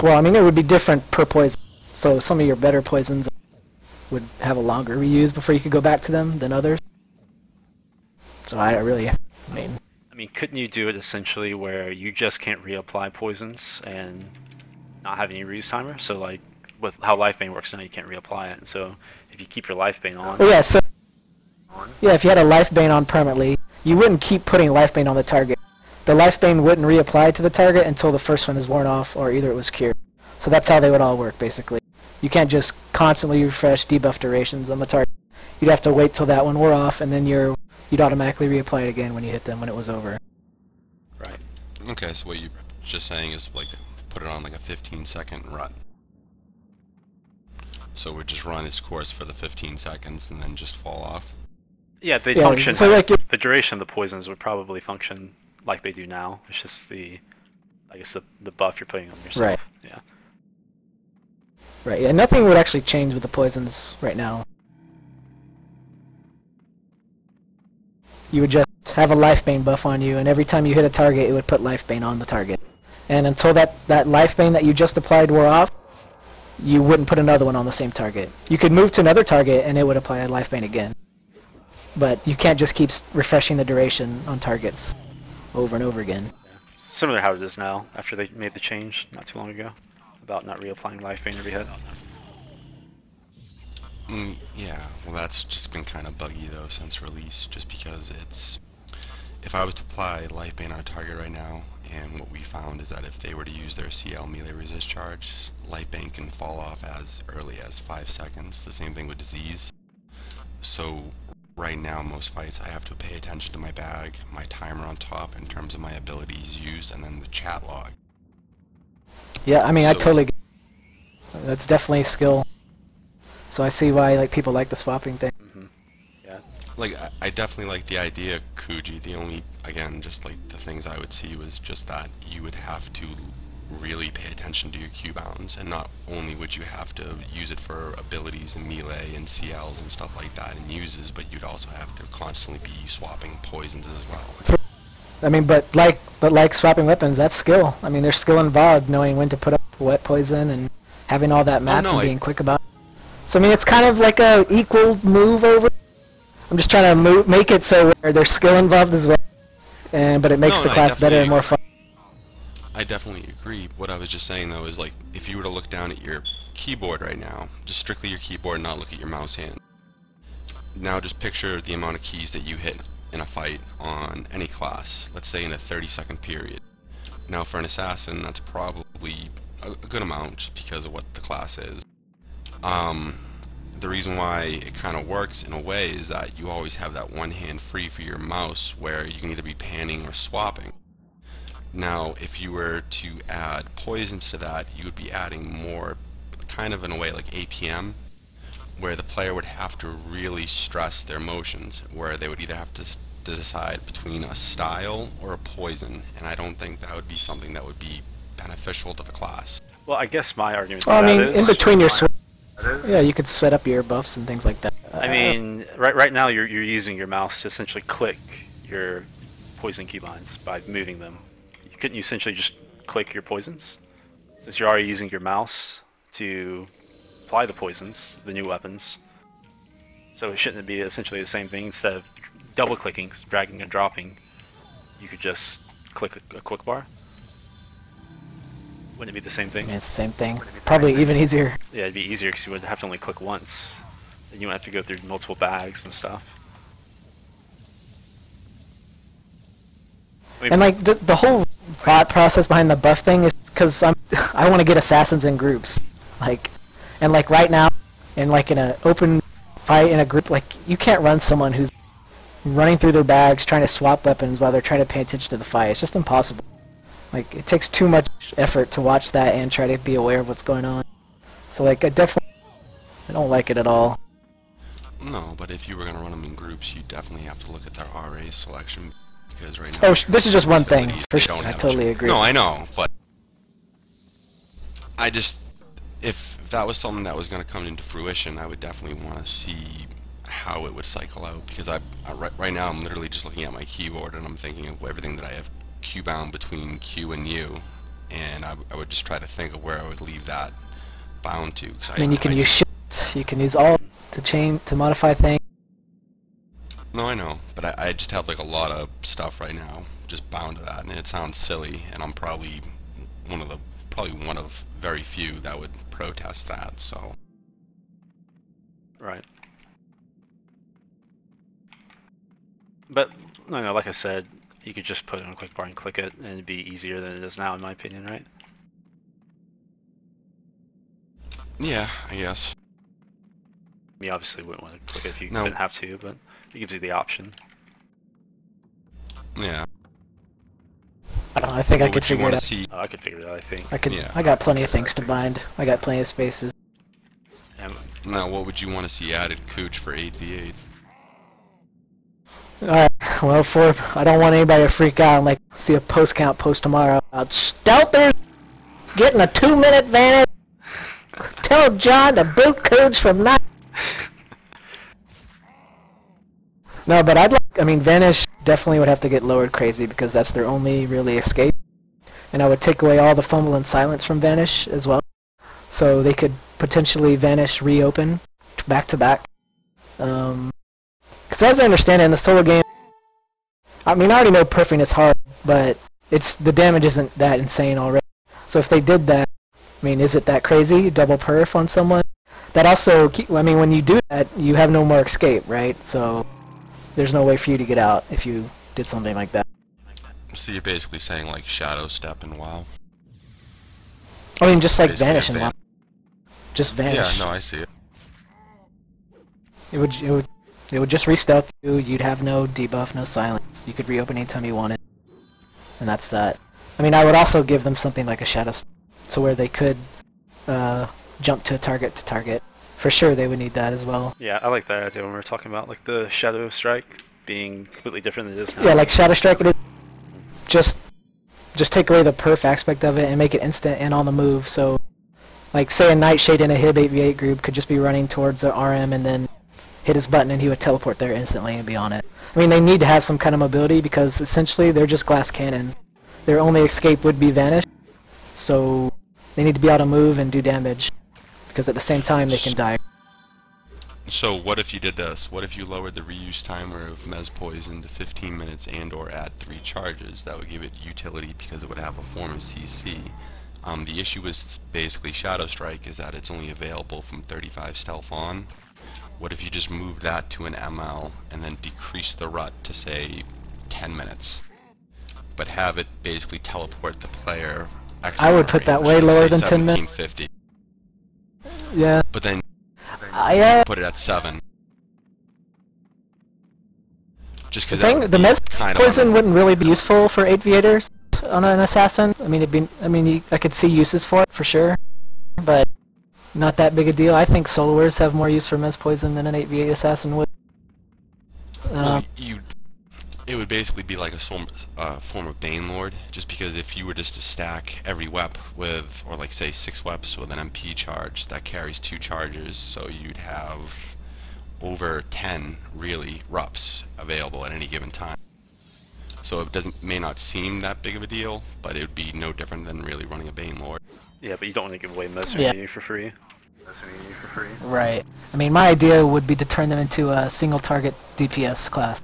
Well, I mean, it would be different per poison. So some of your better poisons would have a longer reuse before you could go back to them than others. So I mean, couldn't you do it essentially where you just can't reapply poisons and not have any reuse timer? So like with how Life Bane works now, you can't reapply it. And so if you keep your Life Bane on, yeah, so yeah, if you had a Life Bane on permanently, you wouldn't keep putting Life Bane on the target. The Life Bane wouldn't reapply to the target until the first one is worn off or either it was cured. So that's how they would all work basically. You can't just constantly refresh debuff durations on the target. You'd have to wait till that one wore off, and then you'd automatically reapply it again when you hit them when it was over. right? Okay, so what you're just saying is like put it on like a 15-second rut. So we just run its course for the 15 seconds and then just fall off. Yeah, they Yeah, function. so like the duration of the poisons would probably function like they do now. It's just I guess the buff you're putting on yourself. Right. Yeah. Right, yeah, nothing would actually change with the poisons right now. You would just have a Life Bane buff on you, and every time you hit a target, it would put Life Bane on the target. And until that Life Bane that you just applied wore off, you wouldn't put another one on the same target. You could move to another target, and it would apply a Life Bane again. But you can't just keep refreshing the duration on targets over and over again. Yeah. Similar to how it is now, after they made the change not too long ago, about not reapplying Life Bane every hit. Yeah, well that's just been kind of buggy though since release, just because if I was to apply Life Bane on a target right now, and what we found is that if they were to use their CL melee resist charge, Life Bane can fall off as early as 5 seconds. The same thing with disease. So right now, most fights I have to pay attention to my bag, my timer on top in terms of my abilities used, and then the chat log. Yeah, I mean, I So- totally get it. That's definitely a skill. So I see why people like the swapping thing. Yeah. Like, I definitely like the idea, Kuji. The only, again, just like the things I would see was just that you would have to really pay attention to your Q-bounds, and not only would you have to use it for abilities and melee and CLs and stuff like that and uses, but you'd also have to constantly be swapping poisons as well. I mean, but like swapping weapons, that's skill. I mean, there's skill involved, knowing when to put up wet poison and having all that mapped no, and being quick about it. So I mean, it's kind of like a equal move over. I'm just trying to make it so where there's skill involved as well, but it makes No, the no, I class better and definitely more fun. I definitely agree. What I was just saying though is like if you were to look down at your keyboard right now, just strictly your keyboard, not look at your mouse hand. Now just picture the amount of keys that you hit in a fight on any class, let's say in a 30-second period. Now for an assassin, that's probably a good amount just because of what the class is. The reason why it kind of works in a way is that you always have that one hand free for your mouse where you can either be panning or swapping. Now if you were to add poisons to that, you would be adding more kind of in a way like APM, where the player would have to really stress their motions, where they would either have to decide between a style or a poison, and I don't think that would be something that would be beneficial to the class. Well, I guess my argument to Well, I that mean, is... in between your swords, yeah, you could set up your buffs and things like that. I mean, right now you're using your mouse to essentially click your poison keybinds by moving them. Couldn't you essentially just click your poisons? Since you're already using your mouse to apply the poisons, the new weapons. So shouldn't it be essentially the same thing? Instead of double clicking, dragging and dropping, you could just click a quick bar? Wouldn't it be the same thing? Yeah, it's the same thing. Probably even easier. Yeah, it'd be easier because you would have to only click once. And you wouldn't have to go through multiple bags and stuff. I mean, And like the whole thought process behind the buff thing is because I want to get assassins in groups, and right now, in an open fight in a group, like you can't run someone who's running through their bags trying to swap weapons while they're trying to pay attention to the fight. It's just impossible. Like it takes too much effort to watch that and try to be aware of what's going on. So like I don't like it at all. No, but if you were going to run them in groups, you definitely have to look at their RA selection, because right now... Oh, this is just one thing. abilities, For they sure, don't I have totally much- agree. No, I know, but I just... If that was something that was going to come into fruition, I would definitely want to see how it would cycle out, because right now I'm literally just looking at my keyboard and I'm thinking of everything that I have Q-bound between Q and U, and I would just try to think of where I would leave that bound to. Cause I mean, you can use shift, you can use alt to modify things. No, I know, but I just have like a lot of stuff right now just bound to that, and it sounds silly, and I'm probably one of very few that would protest that. So right. But, no, like I said, you could just put it on a quick bar and click it, and it'd be easier than it is now, in my opinion, right? yeah, I guess. You obviously wouldn't want to click it if you No. didn't have to, but it gives you the option. Yeah. I don't know, I think I What could would you figure want it to out. see? I could figure it out, I think. Yeah. I got plenty of things to bind. I got plenty of spaces. And Now, what would you want to see added, Cooch, for 8v8? Alright, well, I don't want anybody to freak out and like see a post count post tomorrow about Stealthers getting a 2-minute advantage. Tell John to boot Cooch from night. No, but I mean, Vanish definitely would have to get lowered crazy because that's their only really escape. And I would take away all the fumble and silence from Vanish as well. So they could potentially Vanish reopen back to back. Because as I understand it, in the solo game, I mean, I already know perfing is hard, but the damage isn't that insane already. So if they did that, I mean, is it that crazy? Double perf on someone? That also, I mean, when you do that, you have no more escape, right? So there's no way for you to get out if you did something like that. So you're basically saying like Shadow Step and WoW? I mean, just like Basically Vanish a and ban- just Vanish. Yeah, no, I see it. It would just re-stealth you. You'd have no debuff, no silence. You could reopen anytime you wanted, and that's that. I mean, I would also give them something like a Shadow Step, to where they could jump to target. For sure, they would need that as well. yeah, I like that idea when we were talking about like the Shadow Strike being completely different than it is now. Yeah, like Shadow Strike, it is just take away the perf aspect of it and make it instant and on the move. So, like, say a Nightshade in a Hib 8v8 group could just be running towards the RM and then hit his button and he would teleport there instantly and be on it. I mean, they need to have some kind of mobility because essentially they're just glass cannons. Their only escape would be Vanish, so they need to be able to move and do damage because at the same time they can die. So what if you did this? What if you lowered the reuse timer of Mez Poison to 15 minutes and or add 3 charges? That would give it utility because it would have a form of CC. The issue with basically Shadow Strike is that it's only available from 35 stealth on. What if you just moved that to an ML and then decrease the rut to say 10 minutes? But have it basically teleport the player X I would amount put that range, way say lower than 10 minutes. 1750. Yeah. But then Yeah. put it at 7. Just The because thing, the Mez kind Poison wouldn't really be useful for Aviators on an assassin. I mean, I could see uses for it for sure, but not that big a deal. I think soloers have more use for Mez Poison than an 8v8 assassin would. Well, it would basically be like a form of Banelord, just because if you were just to stack every wep with, or like say 6 weps with an MP charge, that carries 2 charges, so you'd have over 10, really, rups available at any given time. So it may not seem that big of a deal, but it would be no different than really running a Banelord. Yeah, but you don't want to give away Mez Yeah. for free. Right. I mean, my idea would be to turn them into a single target DPS class,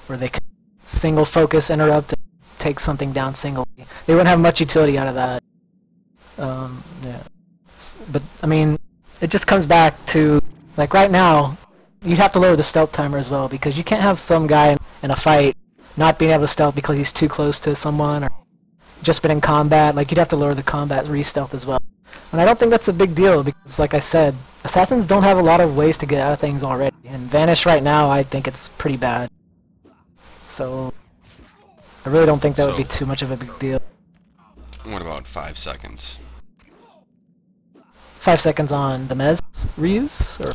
where they could single focus, interrupt, and take something down singly. They wouldn't have much utility out of that. Yeah. But, I mean, it just comes back to, like right now, you'd have to lower the stealth timer as well, because you can't have some guy in a fight not being able to stealth because he's too close to someone, or just been in combat. Like, you'd have to lower the combat re-stealth as well. And I don't think that's a big deal, because like I said, assassins don't have a lot of ways to get out of things already. And Vanish right now, I think it's pretty bad. So, I really don't think that would be too much of a big deal. What about 5 seconds? 5 seconds on the Mez reuse? Or?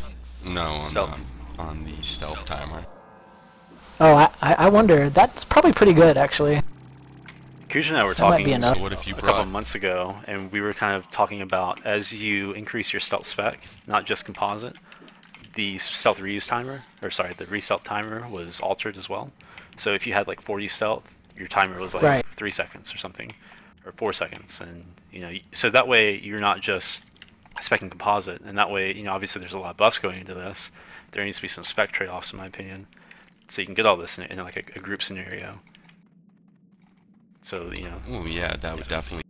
No, Stealth. on the stealth timer. Oh, I wonder. That's probably pretty good, actually. Kuj and I were That might talking be enough. So what if you a couple brought... of months ago, and we were kind of talking about as you increase your stealth spec, not just composite, the stealth reuse timer, or sorry, the re-stealth timer was altered as well. So if you had like 40 stealth, your timer was like Right. 3 seconds or something, or 4 seconds, and so that way you're not just specking composite, and that way obviously there's a lot of buffs going into this. There needs to be some spec trade-offs, in my opinion, so you can get all this in like a group scenario. So Oh yeah, that would definitely...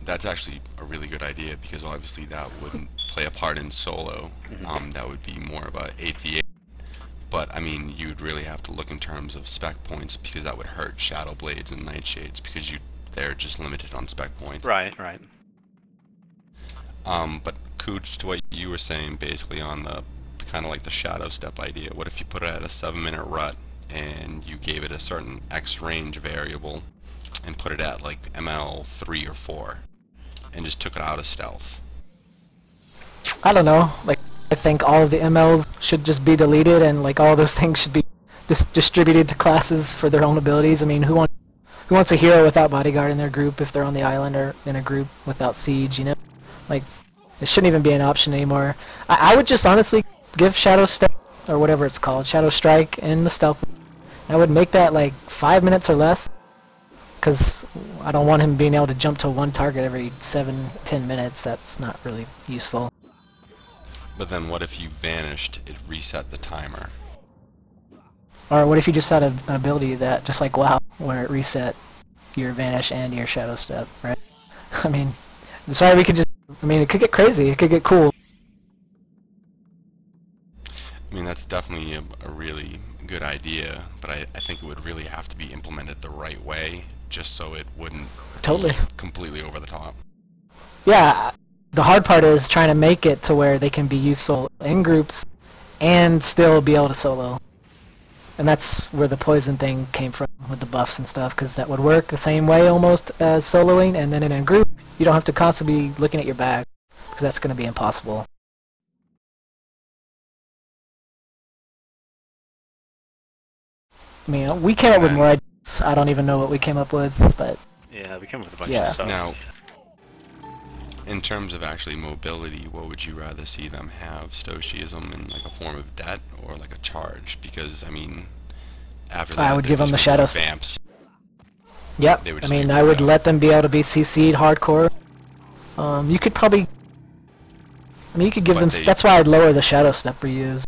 That's actually a really good idea, because obviously that wouldn't play a part in solo. That would be more of a 8v8. But, I mean, you'd really have to look in terms of spec points, because that would hurt Shadow Blades and Nightshades, because they're just limited on spec points. right. But Kuj, to what you were saying, basically on the kind of like the Shadow Step idea, what if you put it at a 7-minute rut, and you gave it a certain X range variable, and put it at like ML 3 or 4, and just took it out of stealth? I don't know. Like, I think all of the MLs should just be deleted, and like all those things should be distributed to classes for their own abilities. I mean, who wants a hero without bodyguard in their group if they're on the island, or in a group without siege? Like, it shouldn't even be an option anymore. I would just honestly give Shadow Step, or whatever it's called, Shadow Strike in the stealth. I would make that like 5 minutes or less, because I don't want him being able to jump to one target every 7-10 minutes. That's not really useful. But then what if you vanished, it reset the timer? Or what if you just had an ability that, just like WoW, where it reset your Vanish and your Shadow Step, right? I mean, sorry, we could just... I mean, it could get crazy. It could get cool. I mean, that's definitely a really good idea, but I think it would really have to be implemented the right way, just so it wouldn't Totally. be completely over the top. Yeah, the hard part is trying to make it to where they can be useful in groups and still be able to solo. And that's where the poison thing came from, with the buffs and stuff, because that would work the same way almost as soloing, and then in a group, you don't have to constantly be looking at your bag, because that's going to be impossible. I mean, we came up with more ideas. I don't even know what we came up with, but... Yeah, we came up with a bunch Yeah. of stuff. Now, in terms of actually mobility, what would you rather see them have? Stoicism in like a form of debt, or like a charge? Because, I mean, after that, I would they're give them just the gonna Shadow be vamps. Yep, They would I just be mean, I would real. let them be able to be CC'd hardcore. You could probably... I mean, you could give But them... they- That's why I'd lower the Shadow Step reuse.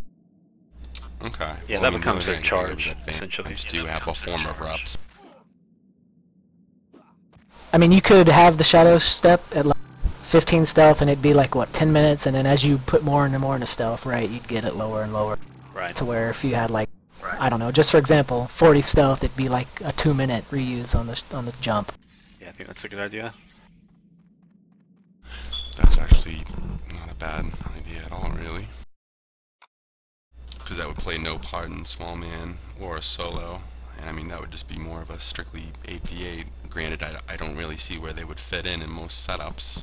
Okay. Yeah, Well, that I mean, the becomes only their thing I can think charge, of is that essentially. Vamps do have a form of reps. I mean, you could have the shadow step at like 15 stealth, and it'd be like what 10 minutes, and then as you put more and more into stealth, right, you'd get it lower and lower. Right. To where if you had like, I don't know, just for example, 40 stealth, it'd be like a 2-minute reuse on the jump. Yeah, I think that's a good idea. That's actually not a bad idea at all, really. Because that would play no part in small man or solo. And I mean, that would just be more of a strictly 8v8. Granted, I don't really see where they would fit in most setups.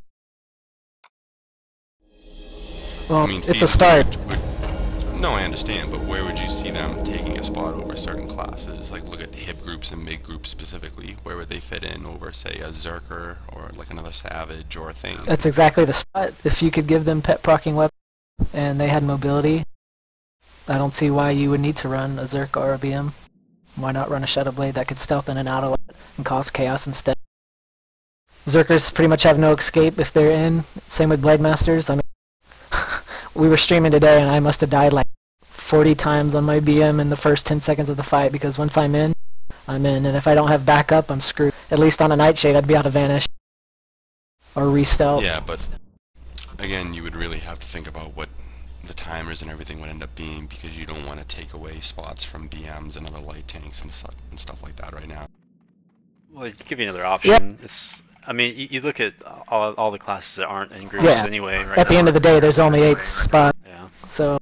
Well, I mean, it's a feasibly start. no, I understand, but where would you see them taking a spot over certain classes? Like, look at hip groups and mid groups specifically. Where would they fit in over, say, a Zerker or like another Savage or a Thing? That's exactly the spot. If you could give them pet proccing weapons and they had mobility, I don't see why you would need to run a Zerk or a BM. Why not run a Shadow Blade that could stealth in and out a lot and cause chaos instead? Zerkers pretty much have no escape if they're in. Same with Blade Masters. I mean, we were streaming today and I must have died like 40 times on my BM in the first 10 seconds of the fight because once I'm in, I'm in. And if I don't have backup, I'm screwed. At least on a Nightshade, I'd be able to vanish or re-stealth. Yeah, but again, you would really have to think about what the timers and everything would end up being because you don't want to take away spots from BMs and other light tanks and stuff like that right now. Well, to give you another option, it's. I mean, you look at all the classes that aren't in groups Yeah. anyway. Right At the now. end of the day, there's only 8 spots, Yeah. so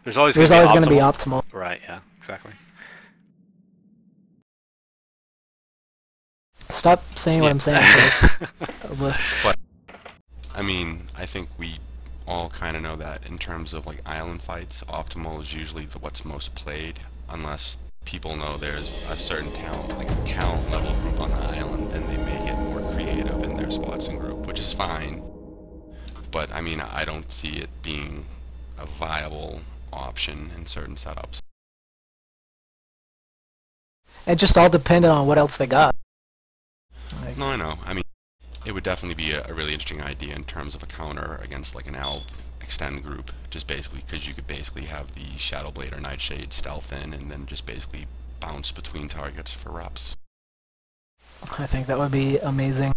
There's always there's going always to going to be optimal. Right. Yeah. Exactly. Stop saying what I'm saying, Chris. But I mean, I think we all kind of know that in terms of like island fights, optimal is usually what's most played, unless people know there's a certain talent, like a talent level group on the island, and they may get more creative in their spots and group, which is fine. But I mean, I don't see it being a viable option in certain setups. It just all depended on what else they got. Like, No, I know. I mean, it would definitely be a really interesting idea in terms of a counter against like an Alp extend group, just basically because you could basically have the Shadow Blade or Nightshade stealth in and then just basically bounce between targets for reps. I think that would be amazing.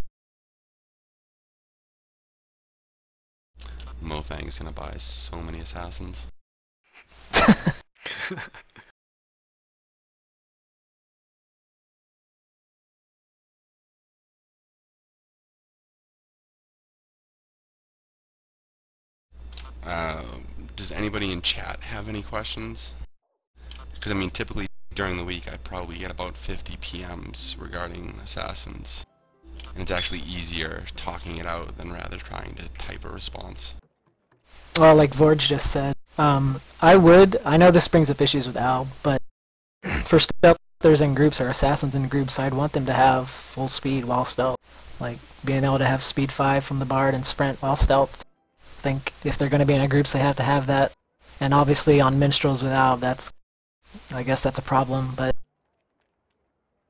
Mofang's gonna buy so many assassins. Does anybody in chat have any questions? Because I mean, typically during the week I probably get about 50 PMs regarding assassins. And it's actually easier talking it out than rather trying to type a response. Well, like Vorge just said, I know this brings up issues with Al, but for stealthers in groups or assassins in groups, I'd want them to have full speed while stealth. Like, being able to have speed 5 from the Bard and sprint while stealth. I think if they're going to be in a groups, they have to have that. And obviously on Minstrels with Al, I guess that's a problem, but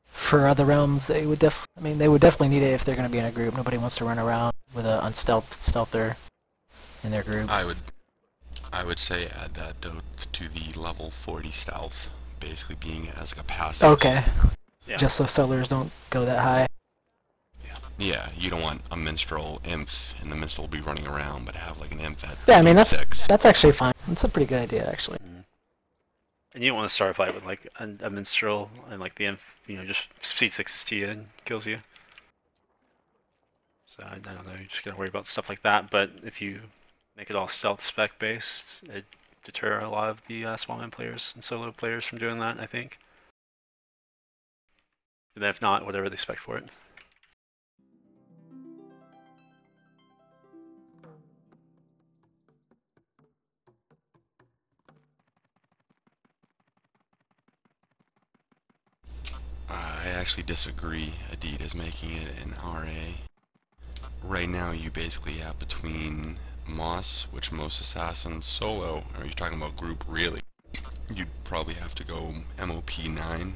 for other realms, they would definitely need it if they're going to be in a group. Nobody wants to run around with an unstealther in their group. I would say add that though to the level 40 stealth, basically being as like a passive. Okay. Yeah. Just so sellers don't go that high. Yeah, you don't want a minstrel imp, and the minstrel will be running around, but have like an imp at Yeah, I mean speed 6. that's actually fine. That's a pretty good idea, actually. And you don't want to start a fight with like a minstrel and like the inf, just speed 6 to you and kills you. So I don't know, you just gotta worry about stuff like that. But if you make it all stealth spec based, it deter a lot of the smallman players and solo players from doing that, I think. And then if not, whatever they spec for it. I actually disagree. Adidas making it an RA. Right now, you basically have between Moss, which most assassins solo, or you're talking about group really, you'd probably have to go MOP 9,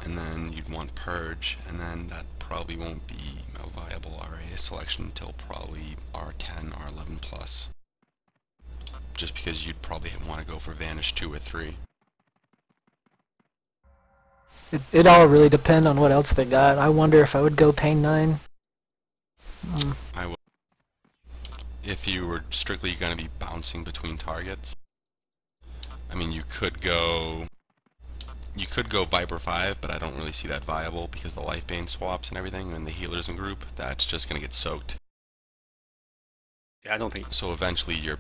and then you'd want Purge, and then that probably won't be a viable RA selection until probably R10, R11 plus. just because you'd probably want to go for Vanish 2 or 3. It all really depend on what else they got. I wonder if I would go Pain 9. I would. If you were strictly going to be bouncing between targets, I mean, you could go Viper 5, but I don't really see that viable because the life bane swaps and everything, and the healers in group, that's just going to get soaked. Yeah, I don't think... So eventually you're...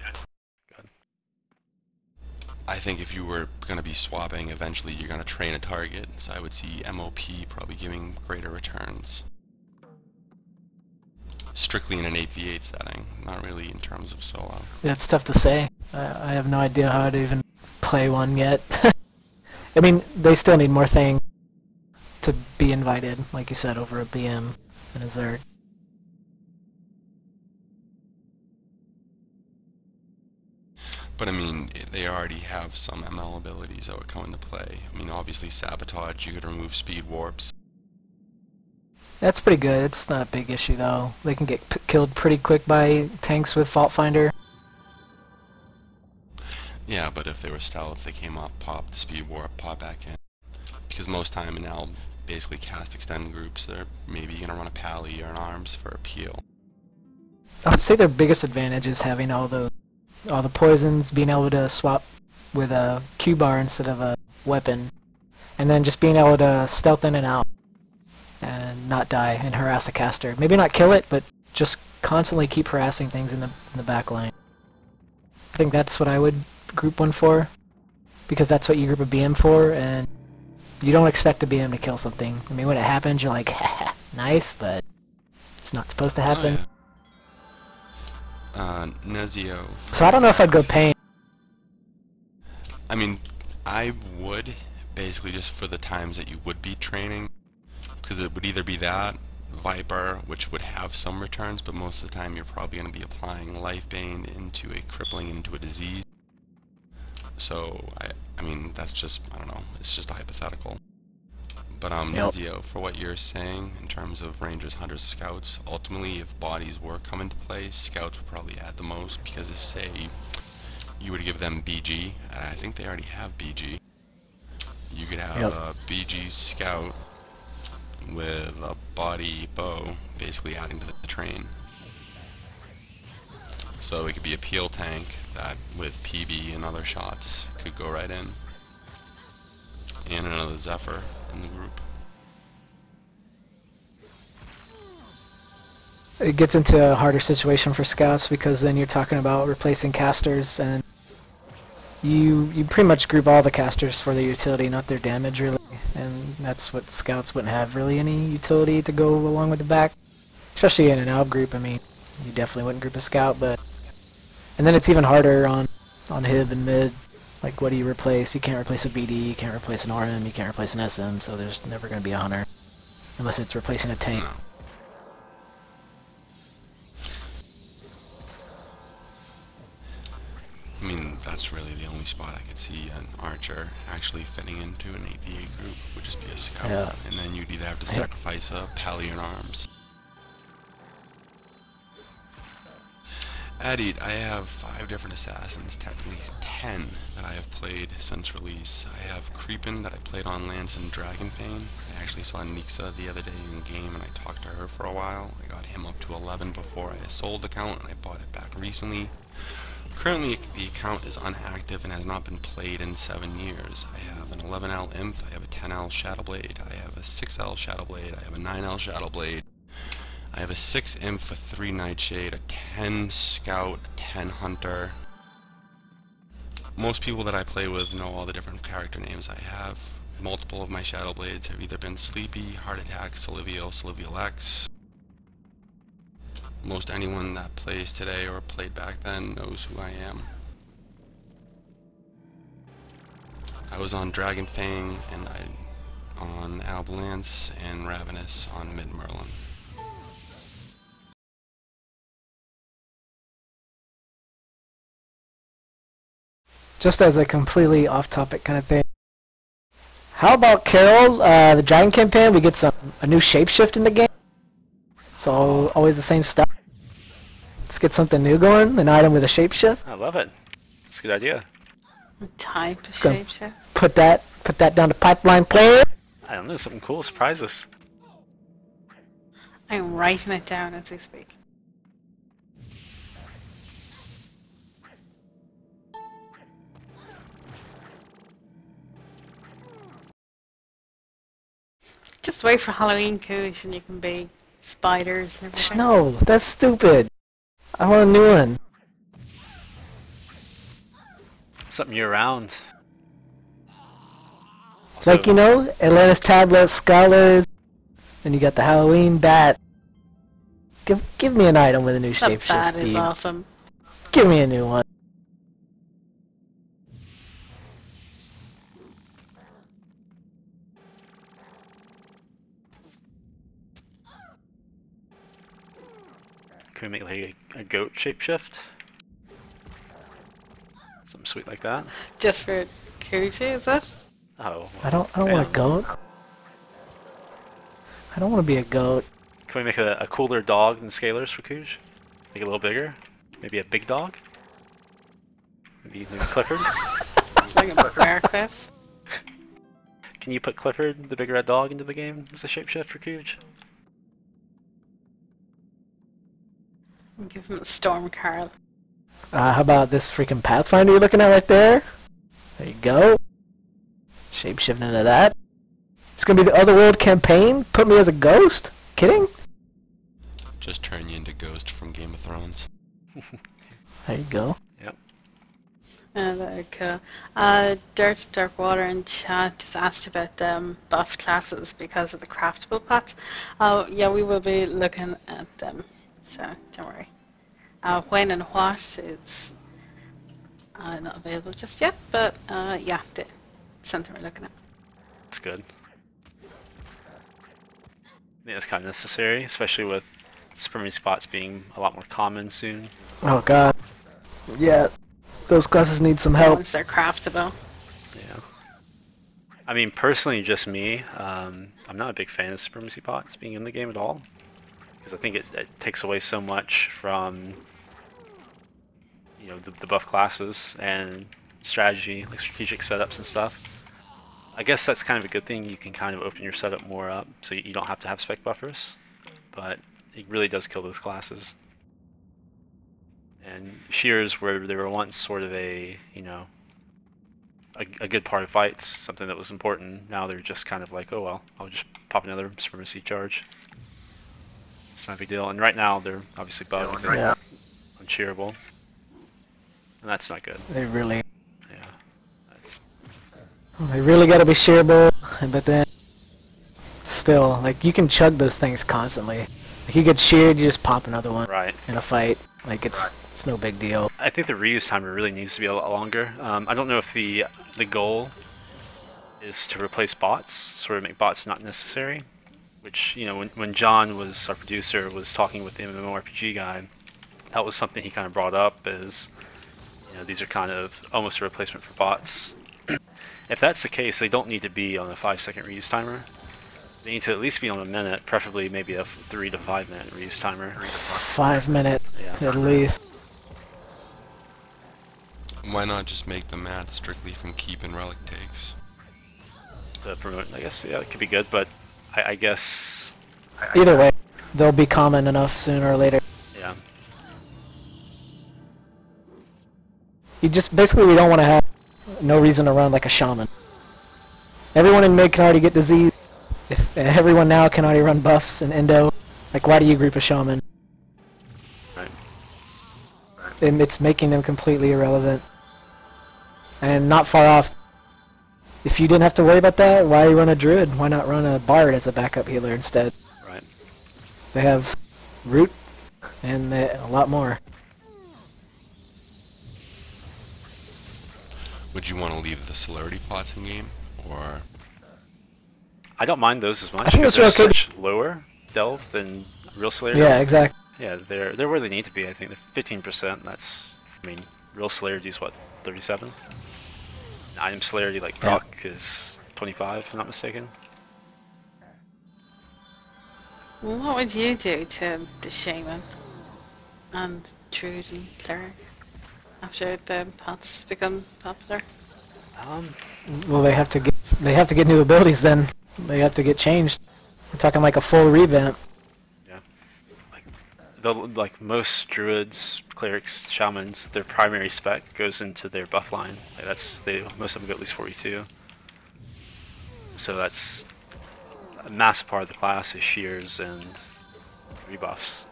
I think if you were going to be swapping, eventually you're going to train a target, so I would see MOP probably giving greater returns. Strictly in an 8v8 setting, not really in terms of solo. Yeah, it's tough to say. I have no idea how to even play one yet. I mean, they still need more things to be invited, like you said, over a BM and a Zerg. But I mean, they already have some ML abilities that would come into play. I mean, obviously Sabotage, you could remove speed warps. That's pretty good. It's not a big issue, though. They can get killed pretty quick by tanks with Fault Finder. Yeah, but if they were stealth, they came up, pop the speed warp, pop back in. Because most time now, basically cast extend groups, they're maybe going to run a pally or an arms for a peel. I would say their biggest advantage is having all the poisons, being able to swap with a Q-bar instead of a weapon, and then just being able to stealth in and out and not die and harass a caster. Maybe not kill it, but just constantly keep harassing things in the back line. I think that's what I would group one for, because that's what you group a BM for, and you don't expect a BM to kill something. I mean, when it happens, you're like, haha, nice, but it's not supposed to happen. Oh, yeah. Nezio. So I don't know if I'd go Pain. I mean, I would, basically just for the times that you would be training, because it would either be that, Viper, which would have some returns, but most of the time you're probably going to be applying Life Bane into a crippling, into a disease. So, I mean, that's just, I don't know, it's just a hypothetical. But Nezio, for what you're saying, in terms of Rangers, Hunters, Scouts, ultimately, if bodies were come into play, Scouts would probably add the most, because if, say, you were to give them BG, and I think they already have BG, you could have a BG Scout with a body bow, basically adding to the train. So it could be a peel tank that, with PB and other shots, could go right in. And another Zephyr in the group. It gets into a harder situation for scouts, because then you're talking about replacing casters, and you pretty much group all the casters for their utility, not their damage, really. And that's what scouts wouldn't have really any utility to go along with the back. Especially in an ALB group, I mean, you definitely wouldn't group a scout, but... And then it's even harder on HIB and mid. Like, what do you replace? You can't replace a BD, you can't replace an RM, you can't replace an SM, so there's never going to be a hunter. Unless it's replacing a tank. No. I mean, that's really the only spot I could see an archer actually fitting into an 8v8 group, would just be a scout. Yeah. And then you'd either have to sacrifice a pally and arms. Adit, I have 5 different assassins, technically 10 that I have played since release. I have Creepin that I played on Lance and Dragonfane. I actually saw Nixa the other day in game and I talked to her for a while. I got him up to 11 before I sold the account and I bought it back recently. Currently the account is unactive and has not been played in 7 years. I have an 11L Imp, I have a 10L Shadowblade, I have a 6L Shadowblade, I have a 9L Shadowblade. I have a 6 Imp, a 3 Nightshade, a 10 Scout, a 10 Hunter. Most people that I play with know all the different character names I have. Multiple of my Shadowblades have either been Sleepy, Heart Attack, Solivio, Solivial-X. Most anyone that plays today or played back then knows who I am. I was on Dragonfang and on ALB Lance and Ravenous on Mid Merlin. Just as a completely off-topic kind of thing, how about Carol, the Dragon campaign? We get a new shapeshift in the game. It's always the same stuff. Let's get something new going, an item with a shapeshift. I love it. It's a good idea. Type of gonna- shapeshift. Put that down to pipeline player. I don't know, something cool. Surprise us. I'm writing it down as we speak. Just wait for Halloween, Koosh, and you can be spiders and everything. No, that's stupid. I want a new one. Something year-round. Like, you know, Atlantis Tablet, Scholars, and you got the Halloween bat. Give me an item with a new That shapeshift. bat is Steve. awesome. Give me a new one. Can we make like a goat shapeshift? Something sweet like that. Just for Koosh, is it? Oh. I don't want Yeah. a goat. I don't want to be a goat. Can we make a cooler dog than Scalars for Koosh? Make it a little bigger? Maybe a big dog? Maybe Clifford? It's like a breakfast. Can you put Clifford, the big red dog, into the game as a shapeshift for Koosh? Give him a storm Carl. How about this freaking Pathfinder you're looking at right there? There you go. Shapeshift into that. It's gonna be the Otherworld campaign? Put me as a ghost? Kidding? Just turn you into Ghost from Game of Thrones. There you go. Yep. Dirt Darkwater in chat just asked about the buff classes because of the craftable pots. Oh, yeah, we will be looking at them, so don't worry. When and what is not available just yet, but yeah, it's something we're looking at. That's good. I think that's kind of necessary, especially with supremacy spots being a lot more common soon. Oh god. Yeah. Those classes need some help. Once they're craftable. Yeah. I mean, personally, just me, I'm not a big fan of supremacy pots being in the game at all. Because I think it takes away so much from, you know, the buff classes and strategy, like strategic setups and stuff. I guess that's kind of a good thing. You can kind of open your setup more up so you don't have to have spec buffers. But it really does kill those classes. And shears, where they were once sort of a, you know, a good part of fights, something that was important, now they're just kind of like, oh well, I'll just pop another supremacy charge. It's not a big deal. And right now they're obviously bugged and Yeah. unshearable. And that's not good. They really Yeah. That's, gotta be shareable, but then still, like, you can chug those things constantly. Like, you get sheared, you just pop another one right. in a fight. Like, it's no big deal. I think the reuse timer really needs to be a lot longer. I don't know if the goal is to replace bots, sort of make bots not necessary. Which, you know, when John was our producer, was talking with the MMORPG guy, that was something he kind of brought up is, you know, these are kind of almost a replacement for bots. If that's the case, they don't need to be on a 5-second reuse timer. They need to at least be on a minute, preferably maybe a 3 to 5 minute reuse timer. 5 minutes Yeah. at least. Why not just make the mats strictly from keep and relic takes? To promote, I guess, yeah, it could be good, but I guess, Either way, they'll be common enough sooner or later. yeah. You just, basically we don't want to have no reason to run like a shaman. Everyone in mid can already get disease. If everyone now can already run buffs and endo, like, why do you group a shaman? Right. It's making them completely irrelevant. And not far off. If you didn't have to worry about that, why run a druid? Why not run a bard as a backup healer instead? Right. They have root and a lot more. Would you want to leave the celerity pots in game, or I don't mind those as much I think because those they're are okay. such lower delve than real Slayer. Yeah, delve. exactly. Yeah, they're where they need to be. I think they're 15%. That's, I mean, real Slayer is what, 37? Item Celerity, like Yeah. proc, is 25, if I'm not mistaken. What would you do to the shaman and druid and cleric? after the pots become popular? Well, they have to get new abilities then. They have to get changed. We're talking like a full revamp. Yeah. Like most druids, clerics, shamans, their primary spec goes into their buff line. Like most of them go at least 42. So that's a massive part of the class is shears and rebuffs.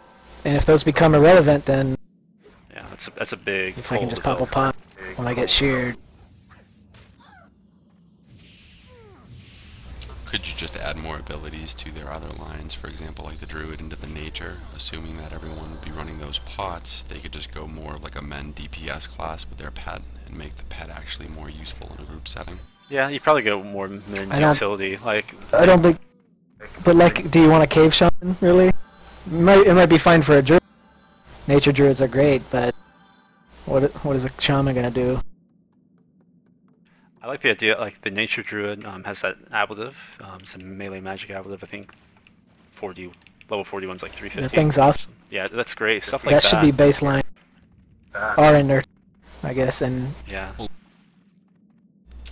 And if those become irrelevant, then Yeah, that's a big. if I can hole just to pop a fill. pop when I get sheared. Could you just add more abilities to their other lines, for example, like the druid into the nature, assuming that everyone would be running those pots, they could just go more of like a men DPS class with their pet and make the pet actually more useful in a group setting? Yeah, you probably go more min I don't- utility. Like I don't think. But like, do you want a cave shaman really? It might be fine for a druid. Nature druids are great, but what is a shaman gonna do? I like the idea. Like the nature druid has that ablative. It's a melee magic ablative. I think level 41's like 350. That thing's awesome. Yeah, that's great. Stuff like That should be baseline. Or in there, I guess, and Yeah.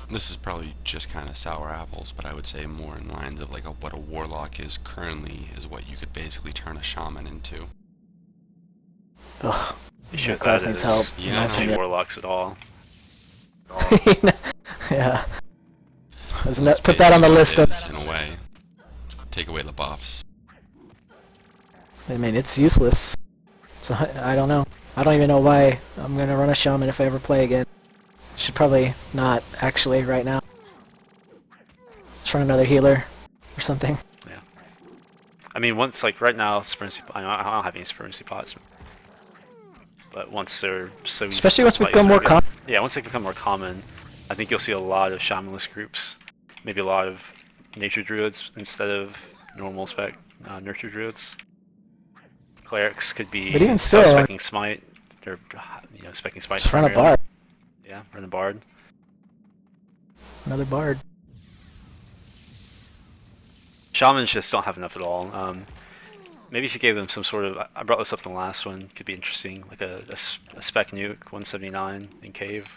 This is probably just kind of sour apples, but I would say more in lines of like what a warlock is currently is what you could basically turn a shaman into. ugh. Issue with class that needs is help. you Yeah, don't see yeah. warlocks at all. Yeah. It's Put that on the basically list what of. it is, in a way. Take away the buffs. I mean, it's useless. So I don't know. I don't even know why I'm gonna run a shaman if I ever play again. Should probably not actually right now. Let's run another healer or something. Yeah. I mean, once like right now, I don't have any Supremacy pots. But once they're so easy Especially to once we fight, become so more good. common. Yeah, once they become more common, I think you'll see a lot of shamanless groups. Maybe a lot of nature druids instead of normal spec nurture druids. Clerics could be But even still, specking smite. They're specking smite. Just run a primarily. bard. Yeah, run a bard. Another bard. Shamans just don't have enough at all. Maybe if you gave them some sort of, I brought this up in the last one, could be interesting, like a spec nuke, 179 in cave.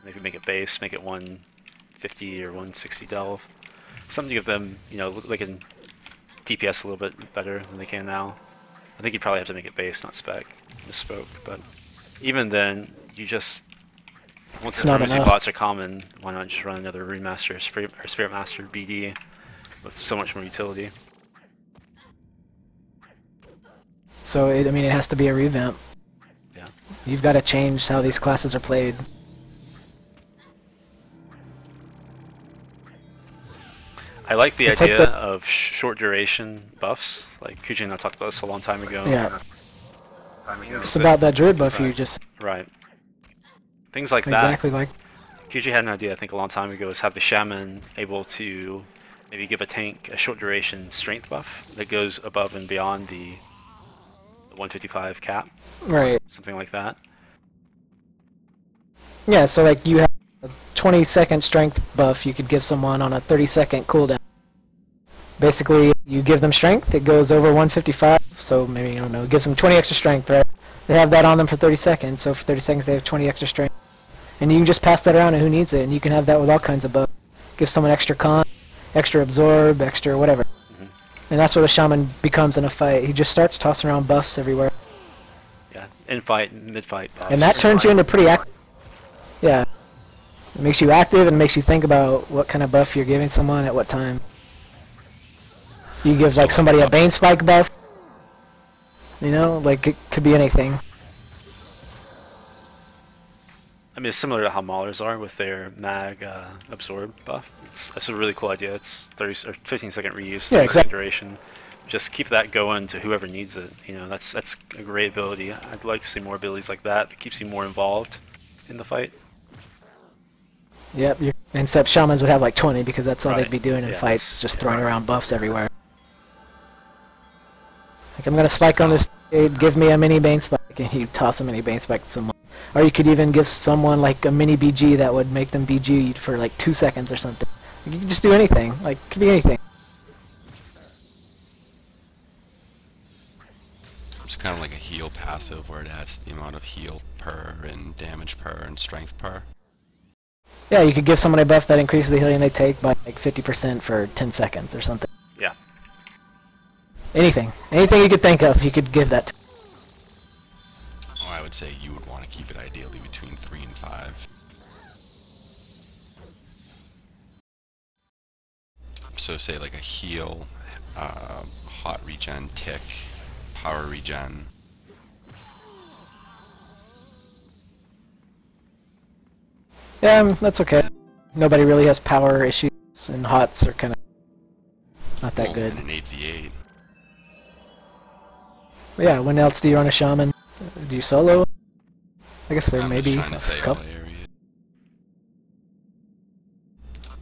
Maybe make it base, make it 150 or 160 delve. Something to give them, they can DPS a little bit better than they can now. I think you'd probably have to make it base, not spec. Misspoke, but even then, once It's the not Supremacy enough. bots are common, why not just run another Rune Master or Spirit Master BD with so much more utility? So I mean, it has to be a revamp. Yeah. You've got to change how these classes are played. I like the It's like idea the- of short duration buffs. Like Kuji and I talked about this a long time ago. Yeah. It's about that druid buff you Right. just Right. Things like exactly like. that. Kuji had an idea, I think, a long time ago, is have the shaman able to maybe give a tank a short duration strength buff that goes above and beyond the 155 cap, Right. something like that. Yeah. So like you have a 20-second strength buff you could give someone on a 30-second cooldown. Basically, you give them strength, it goes over 155, so maybe, I don't know, it gives them 20 extra strength, right? They have that on them for 30 seconds, so for 30 seconds they have 20 extra strength. And you can just pass that around to who needs it, and you can have that with all kinds of buffs. Give someone extra con, extra absorb, extra whatever. And that's what a shaman becomes in a fight. He just starts tossing around buffs everywhere. Yeah, in fight, mid fight buffs. And that turns you into pretty active. Yeah. It makes you active and makes you think about what kind of buff you're giving someone at what time. You give like somebody a Bane Spike buff. Like it could be anything. I mean, it's similar to how Maulers are with their mag absorb buff. That's a really cool idea. It's 30 or 15-second reuse, 30 Yeah, exactly. duration. Just keep that going to whoever needs it. That's a great ability. I'd like to see more abilities like that. It keeps you more involved in the fight. Yep. Except shamans would have like 20 because that's all Right. they'd be doing in Yeah, fights, that's- just throwing around buffs everywhere. Like I'm gonna spike on this shade, give me a mini Bane Spike, and you toss a mini Bane Spike to someone. Or you could even give someone like a mini BG that would make them BG for like 2 seconds or something. You can just do anything. Like, it could be anything. It's kind of like a heal passive where it adds the amount of heal per and damage per and strength per. Yeah, you could give someone a buff that increases the healing they take by like 50% for 10 seconds or something. Yeah. Anything you could think of, you could give that to. Oh, I would say you would want to keep it ideally between 3 and 5. So say like a heal, hot regen, tick, power regen. Yeah, that's okay. Nobody really has power issues, and hots are kind of not that Well, good. and an 8v8. But yeah, when else do you run a shaman? Do you solo? I guess there I'm may just be trying to say a all couple. areas.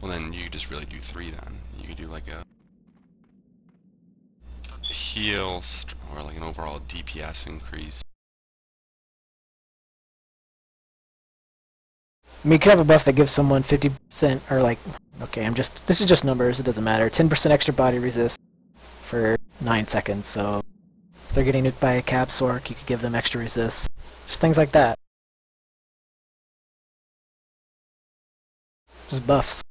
Well, then you just really do 3 then. You could do like a heal or like an overall DPS increase. I mean, you could have a buff that gives someone 50% or like, okay, this is just numbers, it doesn't matter. 10% extra body resist for 9 seconds, so if they're getting nuked by a Cab Sork, you could give them extra resist. Just things like that. Just buffs.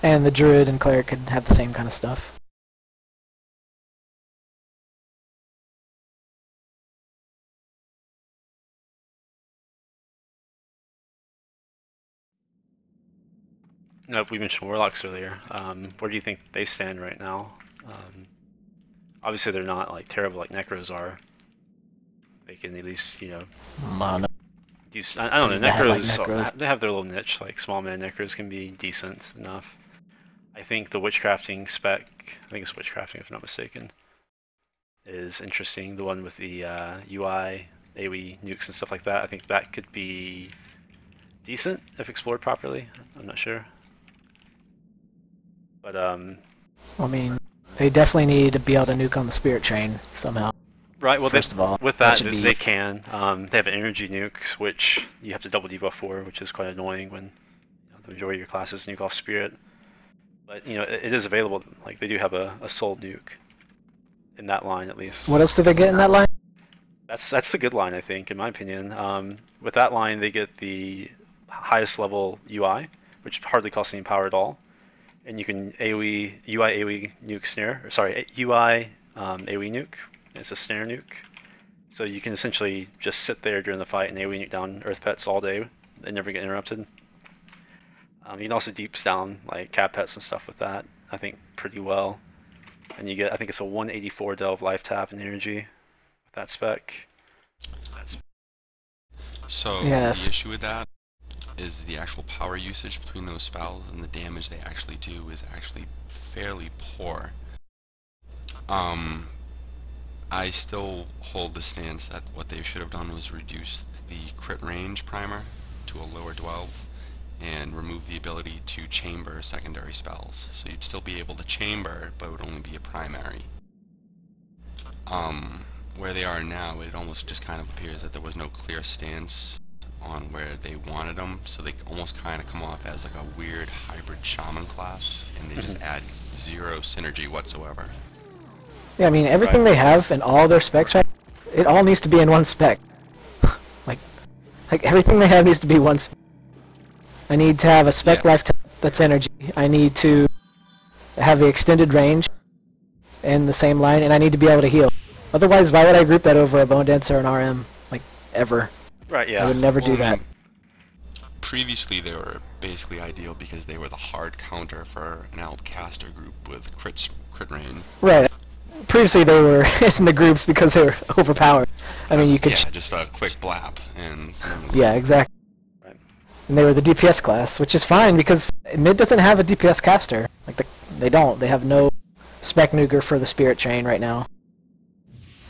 And the Druid and Cleric could have the same kind of stuff. Nope, we mentioned Warlocks earlier. Where do you think they stand right now? Obviously, they're not like terrible like Necros are. They can at least, you know, Mono. I don't know. They have, like, Necros, Necros. they have their little niche. Like small man Necros can be decent enough. I think the witchcrafting spec, I think it's witchcrafting if I'm not mistaken, is interesting. The one with the UI, AoE nukes and stuff like that. I think that could be decent if explored properly. I'm not sure. But I mean, they definitely need to be able to nuke on the Spirit Train somehow. right. Well, First of all, with that that, should be- they can. They have an energy nuke, which you have to double debuff for, which is quite annoying when the majority of your classes nuke off Spirit. But you know, it is available. Like they do have a soul nuke in that line at least. What else do they get in that line? That's the good line, I think, in my opinion. With that line, they get the highest level UI, which hardly costs any power at all, and you can UI AoE nuke snare. Or sorry, UI AoE nuke. It's a snare nuke, so you can essentially just sit there during the fight and AoE nuke down Earth Pets all day and never get interrupted. You can also deeps down like Cat Pets and stuff with that. I think pretty well, and you get I think it's a 184 delve life tap and energy. That spec. So Yes. the issue with that is the actual power usage between those spells and the damage they actually do is actually fairly poor. I still hold the stance that what they should have done was reduce the crit range primer to a lower 12 and remove the ability to chamber secondary spells. So you'd still be able to chamber, but it would only be a primary. Where they are now, it almost just kind of appears that there was no clear stance on where they wanted them, so they almost kind of come off as like a weird hybrid shaman class, and they just add 0 synergy whatsoever. Yeah, I mean, everything they have in all their specs, right, it all needs to be in one spec. like everything they have needs to be one spec. I need to have a spec Yeah. life that's energy. I need to have the extended range in the same line, and I need to be able to heal. Otherwise, why would I group that over a Bone Dancer or an RM? Like, ever. Right. Yeah. I would never do Well, I that. mean, previously they were basically ideal because they were the hard counter for an Alp caster group with crit range. Right. Previously, they were in the groups because they were overpowered. I mean, you could... Yeah, just a quick blap and... Yeah, exactly. Right. And they were the DPS class, which is fine because mid doesn't have a DPS caster. Like they don't. They have no spec nuker for the Spirit Train right now.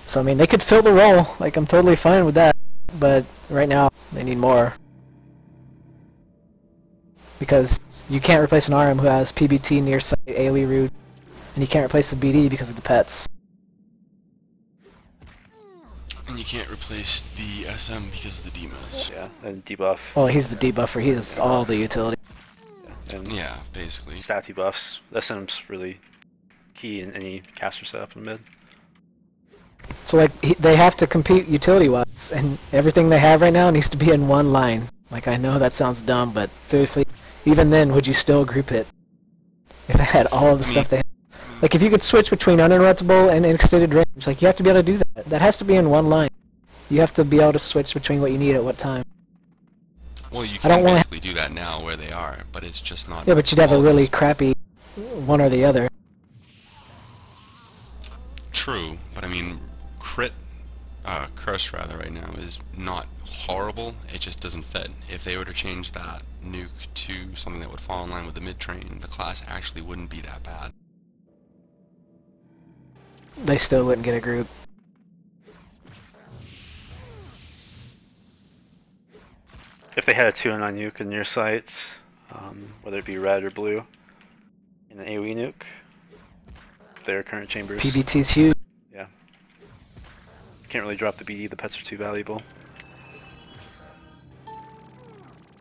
So I mean, they could fill the role. Like I'm totally fine with that. But right now, they need more. Because you can't replace an RM who has PBT, near sight, AoE root, and you can't replace the BD because of the pets. And you can't replace the SM because of the Demas. Yeah. And debuff. Well, he's the debuffer. He has all the utility. And Yeah, basically. stat debuffs. SM's really key in any caster setup in mid. So like they have to compete utility-wise, and everything they have right now needs to be in one line. Like I know that sounds dumb, but seriously, even then, would you still group it if they had all of the stuff they have? Like if you could switch between uninterruptible and extended range, like you have to be able to do that. That has to be in one line. You have to be able to switch between what you need at what time. Well, you can basically do that now where they are, but it's just not... Yeah, but you'd have a really crappy one or the other. True, but I mean, Curse rather right now is not horrible, it just doesn't fit. If they were to change that nuke to something that would fall in line with the mid-train, the class actually wouldn't be that bad. They still wouldn't get a group. If they had a 2-9 nuke in your sights, whether it be red or blue, in an AoE nuke, their current chambers. PBT's huge. Yeah. Can't really drop the BD, the pets are too valuable.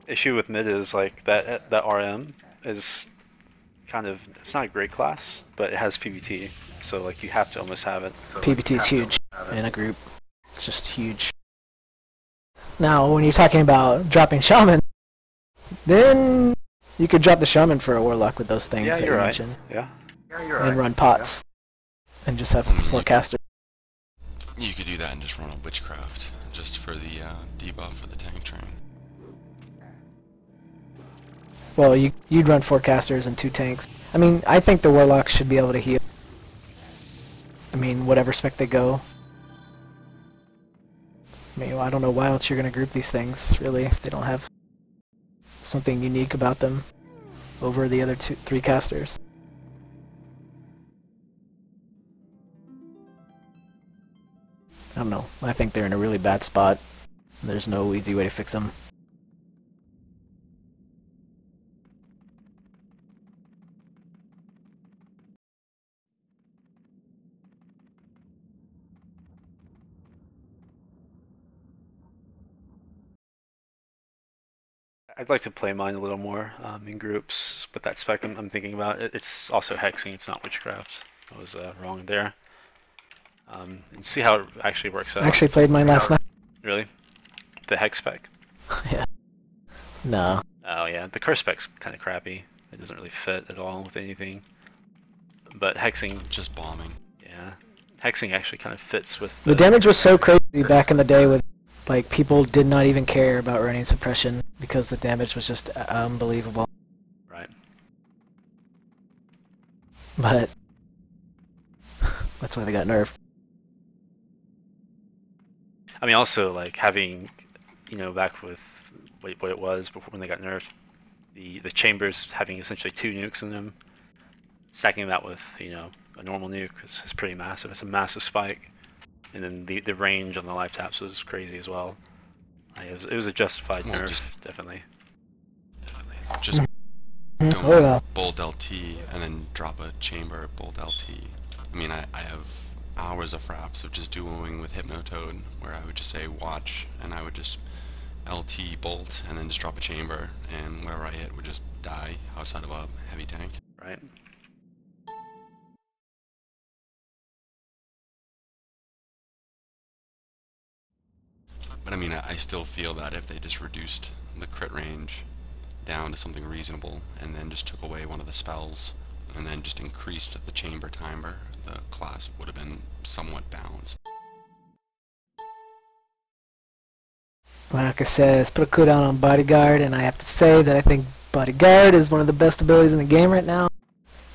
Issue with mid is like that RM is kind of, it's not a great class, but it has PBT, so like you have to almost have it. PBT is huge in a group. It's just huge. Now, when you're talking about dropping Shaman, then you could drop the Shaman for a Warlock with those things that you mentioned. Yeah, and run pots. And just have Forecaster. You could do that and just run a Witchcraft, just for the debuff for the tank train. Well, you'd run Forecasters and 2 tanks. I mean, I think the Warlocks should be able to heal. I mean, whatever spec they go. I mean, I don't know why else you're going to group these things, really, if they don't have something unique about them over the other 3 casters. I don't know. I think they're in a really bad spot. There's no easy way to fix them. I'd like to play mine a little more in groups, but that spec I'm thinking about, it's also hexing, it's not witchcraft. I was wrong there. And see how it actually works out. I actually played mine last night. Really? The hex spec? Yeah. No. Oh yeah, the curse spec's kind of crappy. It doesn't really fit at all with anything. But hexing... Just bombing. Yeah. Hexing actually kind of fits with... The damage was so crazy back in the day with... Like, people did not even care about running suppression because the damage was just unbelievable. Right. But that's why they got nerfed. I mean, also, like, having, you know, back with what it was before when they got nerfed, the chambers having essentially 2 nukes in them, stacking that with, you know, a normal nuke is pretty massive. It's a massive spike. And then the range on the life taps was crazy as well. It was a justified nerf, definitely. Just go bolt LT and then drop a chamber at bolt LT. I mean, I have hours of fraps of just duoing with Hypnotoad, where I would just say watch, and I would just LT bolt and then just drop a chamber, and whatever I hit would just die outside of a heavy tank. Right. But I mean, I still feel that if they just reduced the crit range down to something reasonable, and then just took away one of the spells, and then just increased the chamber timer, the class would have been somewhat balanced. Like I said, let's put a cooldown on Bodyguard, and I have to say that I think Bodyguard is one of the best abilities in the game right now.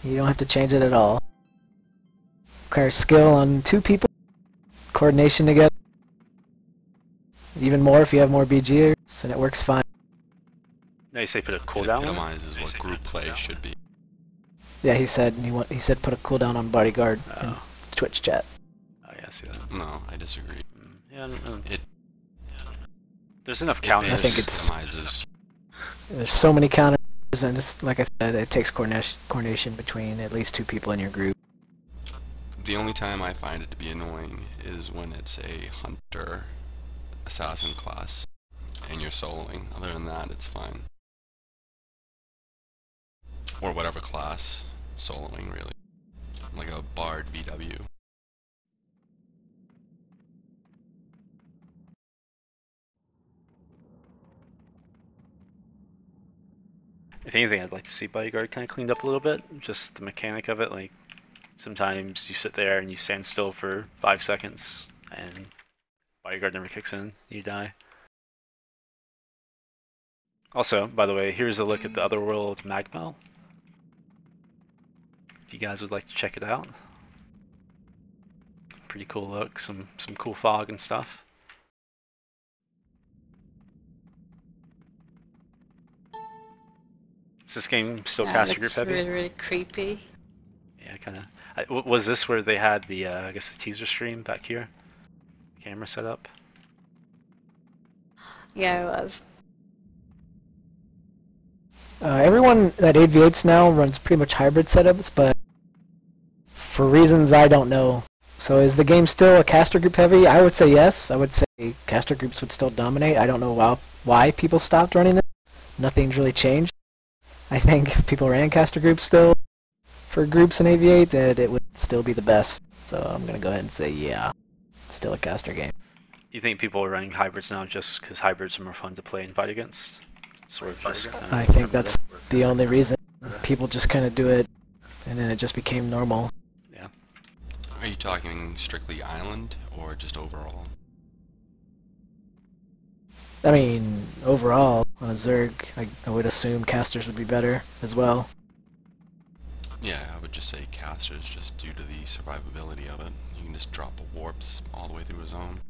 You don't have to change it at all. Requires skill on 2 people, coordination together. Even more if you have more BGers, and it works fine. Now you say put a cooldown on it? It epitomizes what group play should be. Yeah, he said put a cooldown on Bodyguard in Twitch chat. Oh yeah, I see that. No, I disagree. Yeah, I don't know. It There's enough counters. I think it's... epitomizes. There's so many counters, and just like I said, it takes coordination between at least 2 people in your group. The only time I find it to be annoying is when it's a hunter assassin class and you're soloing. Other than that, it's fine. Or whatever class soloing, really. Like a Bard VW. If anything, I'd like to see Bodyguard kind of cleaned up a little bit. Just the mechanic of it, like sometimes you sit there and you stand still for 5 seconds and Bodyguard never kicks in, you die. Also, by the way, here's a look at the Otherworld Magmel. If you guys would like to check it out. Pretty cool look, some cool fog and stuff. Is this game still caster group heavy? Really, really creepy. Yeah, kind of. Was this where they had the, I guess, the teaser stream back here? Camera set up? Yeah, it was. Everyone that 8v8s now runs pretty much hybrid setups, but for reasons I don't know. So is the game still a caster group heavy? I would say yes. I would say caster groups would still dominate. I don't know why people stopped running them. Nothing's really changed. I think if people ran caster groups still for groups in AV8, that it would still be the best. So I'm going to go ahead and say yeah, still a caster game. You think people are running hybrids now just because hybrids are more fun to play and fight against? Sort of just I think that's the only reason. People just kind of do it, and then it just became normal. Yeah. Are you talking strictly island or just overall? I mean, overall, on a Zerg, I would assume casters would be better as well. Yeah, I would just say casters just due to the survivability of it. You can just drop a warps all the way through a zone.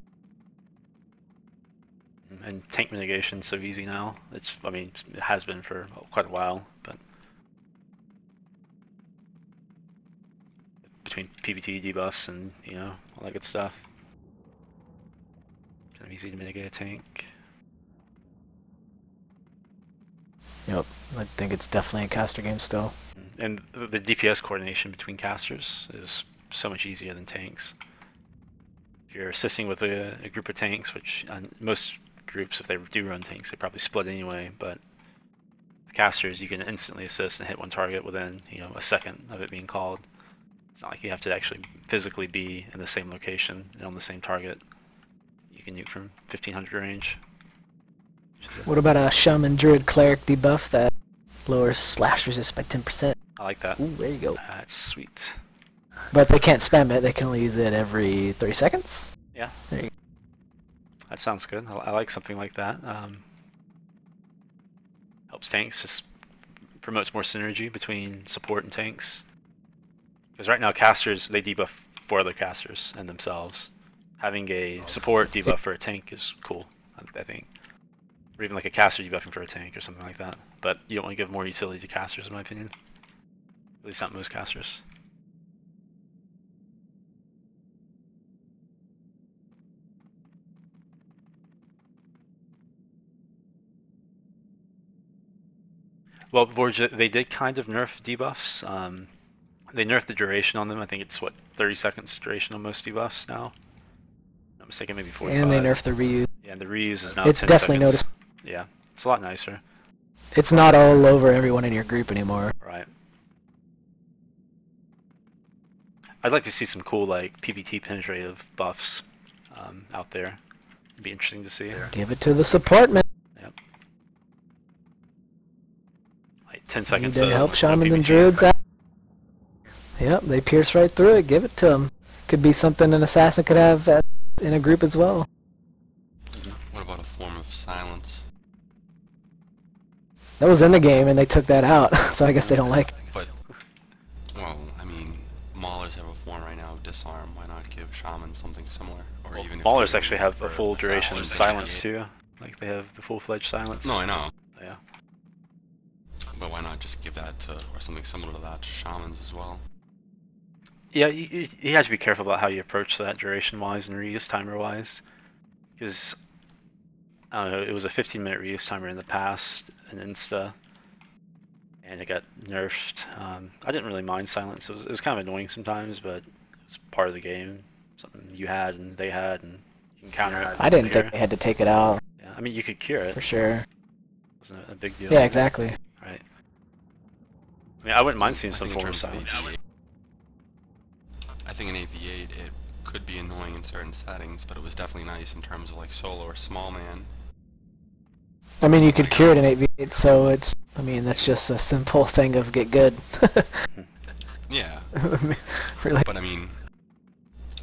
And tank mitigation's so easy now. I mean, it has been for quite a while, but between PBT debuffs and, you know, all that good stuff. Kind of easy to mitigate a tank. Yep, I think it's definitely a caster game still. And the DPS coordination between casters is so much easier than tanks. If you're assisting with a group of tanks, which most groups, if they do run tanks, they probably split anyway, but with casters you can instantly assist and hit one target within, you know, a second of it being called. It's not like you have to actually physically be in the same location and on the same target. You can nuke from 1500 range. What about a Shaman Druid Cleric debuff that lowers slash resist by 10%? I like that. Ooh, there you go. That's sweet. But they can't spam it, they can only use it every 30 seconds? Yeah. There you go. That sounds good. I like something like that. Helps tanks, just promotes more synergy between support and tanks. Because right now casters, they debuff for other casters and themselves. Having a support debuff for a tank is cool, I think. Or even like a caster debuffing for a tank or something like that. But you don't want to give more utility to casters, in my opinion. At least not most casters. Well, Vorj, they did kind of nerf debuffs. They nerfed the duration on them. I think it's, what, 30 seconds duration on most debuffs now? I'm not mistaken, maybe 45. And they nerfed the reuse. Yeah, and the reuse is now It's 10 definitely seconds. noticeable. Yeah, it's a lot nicer. It's not all over everyone in your group anymore. Right. I'd like to see some cool, like, PBT penetrative buffs out there. It'd be interesting to see. Give it to the support, man. Yep. Like 10 Need seconds to of help no Shaman and PBT. Druids out. Yep, they pierce right through it. Give it to them. Could be something an assassin could have in a group as well. What about a form of silence? That was in the game, and they took that out, so I guess they don't like it. But, well, I mean, Maulers have a form right now of disarm. Why not give Shaman something similar? Or Well, even if Maulers you actually have a for full duration assassins, silence too. Like they have the full-fledged silence. No, I know. Yeah. But why not just give that to, or something similar to that, to Shamans as well? Yeah, you have to be careful about how you approach that duration-wise and reuse timer-wise. Because, I don't know, it was a 15-minute reuse timer in the past, an Insta, and it got nerfed. I didn't really mind silence. It was kind of annoying sometimes, but it was part of the game. Something you had and they had, and you can counter it. I didn't later. think they had to take it out, Yeah, I mean, you could cure it. for sure. It wasn't a big deal. Yeah, exactly. Right. I mean, I wouldn't mind seeing I some think in form of terms of silence. I think in AV8 it could be annoying in certain settings, but it was definitely nice in terms of like solo or small man. I mean, you could cure it in 8v8, so it's, I mean, that's just a simple thing of get good. Yeah. Really. But I mean,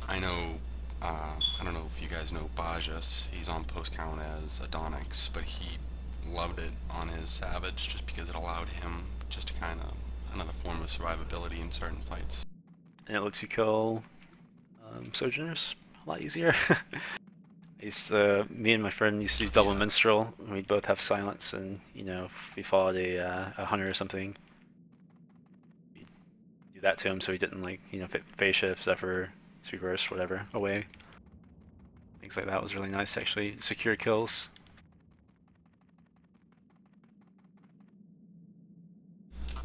I know, I don't know if you guys know Bajas. He's on post count as Adonix, but he loved it on his Savage just because it allowed him just to kind of another form of survivability in certain fights. And it lets you kill Sojourners a lot easier. Me and my friend used to do double minstrel, and we'd both have silence, and you know, if we fought a hunter or something, we'd do that to him so he didn't, like, you know, phase shift, Zephyr, speed burst, whatever, away. Things like that was really nice to actually secure kills.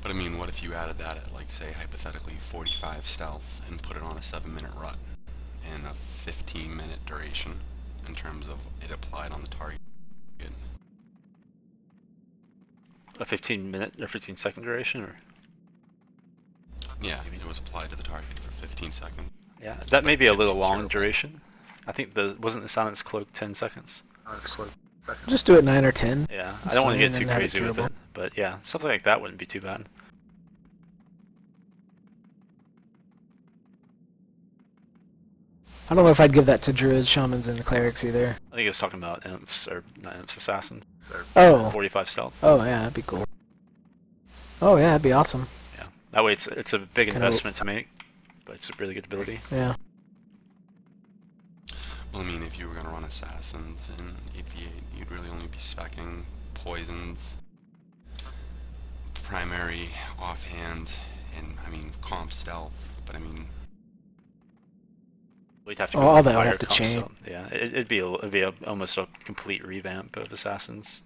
But I mean, what if you added that at, like, say, hypothetically 45 stealth and put it on a 7-minute rut and a 15-minute duration in terms of it applied on the target? A 15-minute or 15-second duration, or? Yeah, it was applied to the target for 15 seconds. Yeah, that may be a little long duration. I think wasn't the silence cloak 10 seconds? Just do it 9 or 10. Yeah, That's I don't want to fine, get too and then have it crazy with curable. it, but yeah, something like that wouldn't be too bad. I don't know if I'd give that to druids, shamans, and clerics either. I think it was talking about imps, or not imps, assassins. Oh. 45 stealth. Oh yeah, that'd be cool. Oh yeah, that'd be awesome. Yeah, that way it's a big Kinda- investment to make, but it's a really good ability. Yeah. Well, I mean, if you were going to run assassins in 8v8, you'd really only be speccing poisons, primary, offhand, and, I mean, comp stealth, but I mean... We'd have to Oh, go all with that would higher have to comp change. stealth. Yeah, it'd be almost a complete revamp of assassins.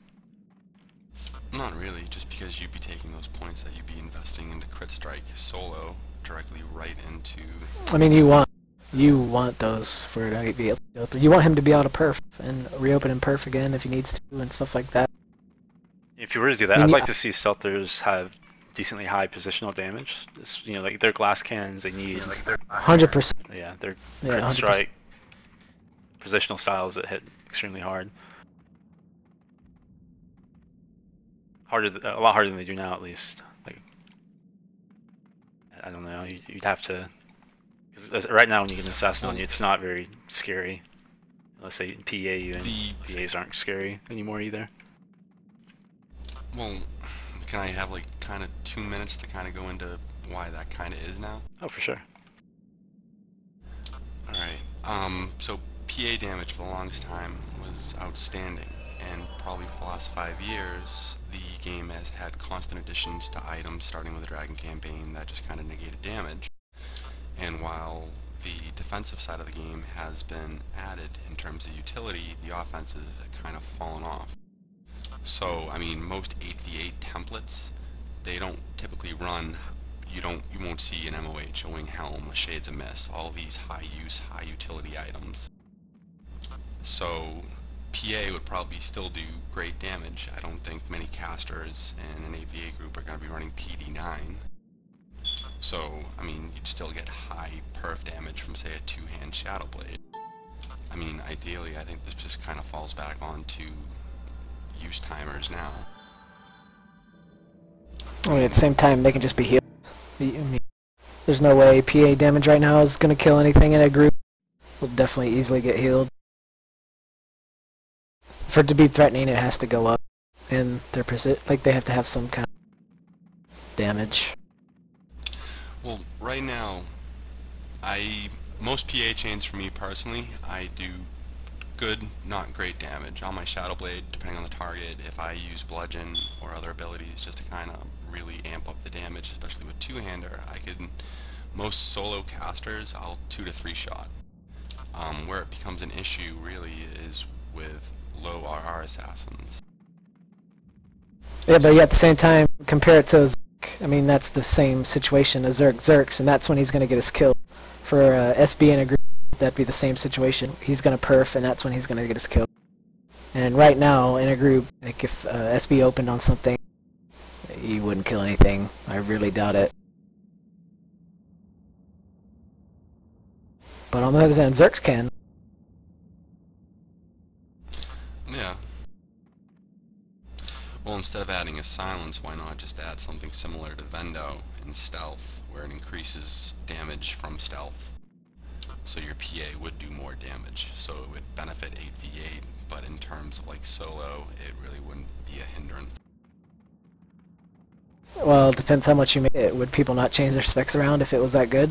Not really, just because you'd be taking those points that you'd be investing into crit strike solo directly right into... I mean, you want those for 8v8. You want him to be able to perf and reopen and perf again if he needs to and stuff like that. If you were to do that, I mean, I'd like yeah. to see stealthers have decently high positional damage. You know, like their glass cannons, they need 100%. yeah, their Yeah, crit 100%. strike positional styles that hit extremely hard. A lot harder than they do now, at least. Like, I don't know. You'd have to, because right now when you get an assassin on you, it's not very scary. Unless they PA you, and PAs aren't scary anymore either. Well, can I have like kind of 2 minutes to kind of go into why that kind of is now? Oh, for sure. Alright, so PA damage for the longest time was outstanding, and probably for the last 5 years, the game has had constant additions to items, starting with the Dragon campaign, that just kind of negated damage. And while the defensive side of the game has been added in terms of utility, the offenses have kind of fallen off. So, I mean, most 8v8 templates, they don't typically run, you won't see an MOH, a Wing Helm, a Shades of Mist, all these high use, high utility items. So, PA would probably still do great damage. I don't think many casters in an AVA group are going to be running PD9. So, I mean, you'd still get high perf damage from, say, a 2-hand Shadow Blade. I mean, ideally, I think this just kind of falls back onto use timers now. I mean, at the same time, they can just be healed. I mean, there's no way PA damage right now is going to kill anything in a group. Will definitely easily get healed. For it to be threatening, it has to go up. And their like they have to have some kind of damage. Well, right now, most PA chains for me personally, I do good, not great damage. On my Shadow Blade, depending on the target, if I use Bludgeon or other abilities just to kind of really amp up the damage, especially with two-hander, most solo casters, I'll 2 to 3 shot. Where it becomes an issue really is with low RR assassins. Yeah, but yeah, at the same time, compare it to Zerk. I mean, that's the same situation as Zerks, and that's when he's going to get his kill. For SB in a group, that'd be the same situation. He's going to perf, and that's when he's going to get his kill. And right now, in a group, like if SB opened on something, he wouldn't kill anything. I really doubt it. But on the other hand, Zerks can. Yeah. Well, instead of adding a silence, why not just add something similar to Vendo in stealth, where it increases damage from stealth. So your PA would do more damage, so it would benefit 8v8, but in terms of like solo, it really wouldn't be a hindrance. Well, it depends how much you make it. Would people not change their specs around if it was that good?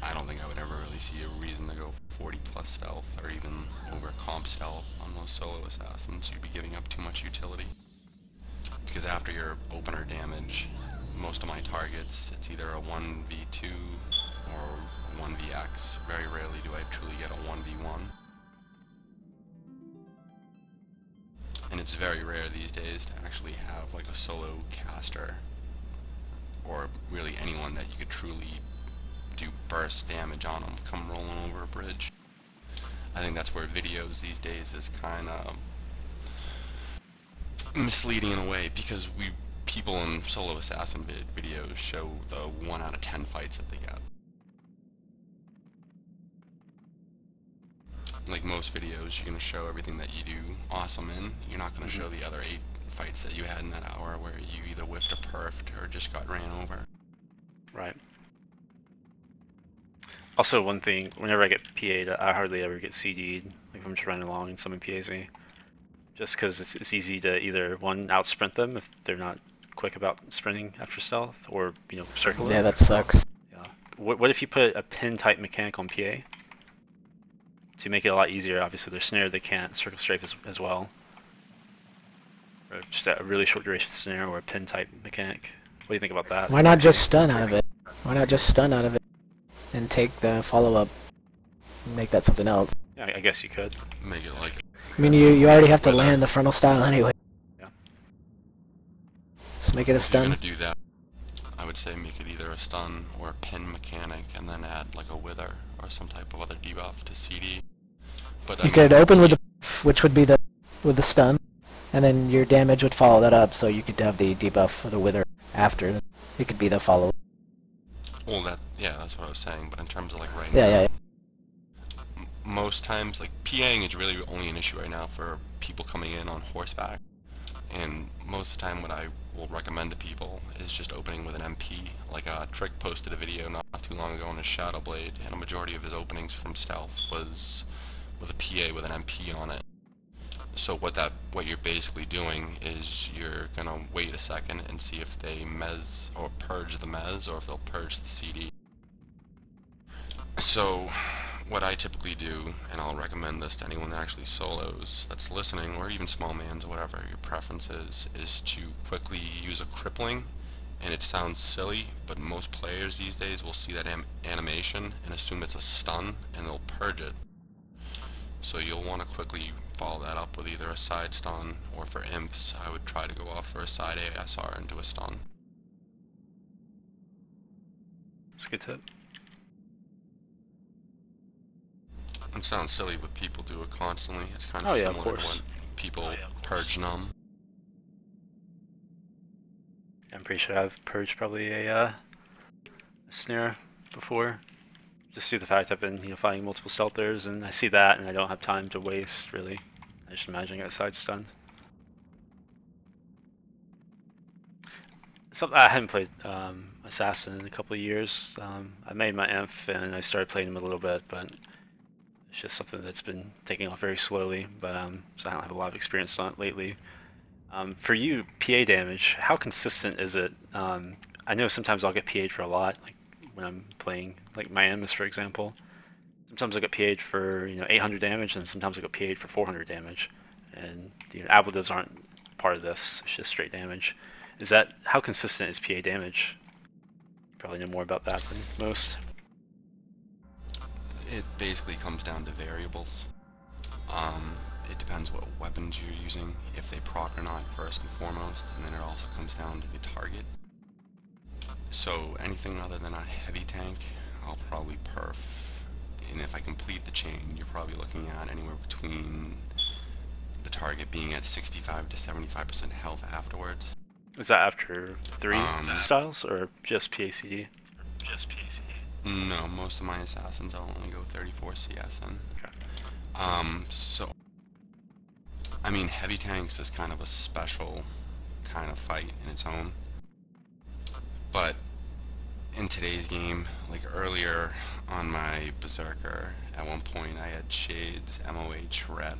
I don't think I would ever really see a reason to go 40 plus stealth, or even over comp stealth on most solo assassins. You'd be giving up too much utility. Because after your opener damage, most of my targets, it's either a 1v2 or 1vx. Very rarely do I truly get a 1v1. And it's very rare these days to actually have like a solo caster, or really anyone that you could truly do burst damage on them, come rolling over a bridge. I think that's where videos these days is kind of misleading in a way, because people in solo assassin videos show the 1 out of 10 fights that they get. Like most videos, you're going to show everything that you do awesome in. You're not going to show the other 8 fights that you had in that hour where you either whiffed a perfed or just got ran over. Right. Also, one thing, whenever I get PA'd, I hardly ever get CD'd. Like if I'm just running along and someone PAs me. Just because it's easy to either, one, out-sprint them if they're not quick about sprinting after stealth, or, you know, circle them. Yeah, that sucks. Yeah. What if you put a pin-type mechanic on PA? To make it a lot easier, obviously they're snared, they can't circle strafe as well. Or just a really short duration snare or a pin-type mechanic. What do you think about that? Why not just stun out of it? Why not just stun out of it and take the follow-up and make that something else? Yeah, I guess you could. Make it like... I mean, you already have to land the frontal style anyway. Yeah. Just make it a If you're stun. gonna do that, I would say make it either a stun or a pin mechanic, and then add like a wither or some type of other debuff to CD. But I You mean, could open with the which would be with the stun, and then your damage would follow that up, so you could have the debuff or the wither after. It could be the follow. well, yeah, that's what I was saying. But in terms of like right Yeah, now, yeah. most times like PAing is really only an issue right now for people coming in on horseback. And most of the time what I will recommend to people is just opening with an MP. Like Trick posted a video not too long ago on his Shadowblade, and a majority of his openings from stealth was with a PA with an MP on it. So what you're basically doing is you're gonna wait a second and see if they mez or purge the mez, or if they'll purge the CD. So what I typically do, and I'll recommend this to anyone that actually solos that's listening, or even small mans, or whatever your preference is to quickly use a crippling. And it sounds silly, but most players these days will see that animation and assume it's a stun, and they'll purge it. So you'll want to quickly follow that up with either a side stun, or for imps, I would try to go off for a side ASR and do a stun. That's a good tip. It sounds silly, but people do it constantly. It's kind Oh, of yeah, of similar to course. when people Oh, yeah, of purge numb. I'm pretty sure I've purged probably a snare before. Just due to the fact I've been fighting multiple stealthers, and I see that and I don't have time to waste really. I just imagine I got side stunned. So I hadn't played Assassin in a couple of years. I made my Inf and I started playing him a little bit, but it's just something that's been taking off very slowly. But so I don't have a lot of experience on it lately. For you, PA damage, how consistent is it? I know sometimes I'll get PA'd for a lot, like when I'm playing, like my Animus, for example. Sometimes I get PA'd for 800 damage, and sometimes I get PA'd for 400 damage. And ablatives aren't part of this; it's just straight damage. How consistent is PA damage? You probably know more about that than most. It basically comes down to variables. It depends what weapons you're using, if they proc or not, first and foremost, and then it also comes down to the target. So anything other than a heavy tank, I'll probably perf. And if I complete the chain, you're probably looking at anywhere between the target being at 65 to 75% health afterwards. Is that after 3 styles, or just PACD? No, most of my assassins I'll only go 34 CS in. Okay. So, I mean, heavy tanks is kind of a special kind of fight in its own. But in today's game, like earlier on my Berserker, at one point I had Shades, MOH, Ret,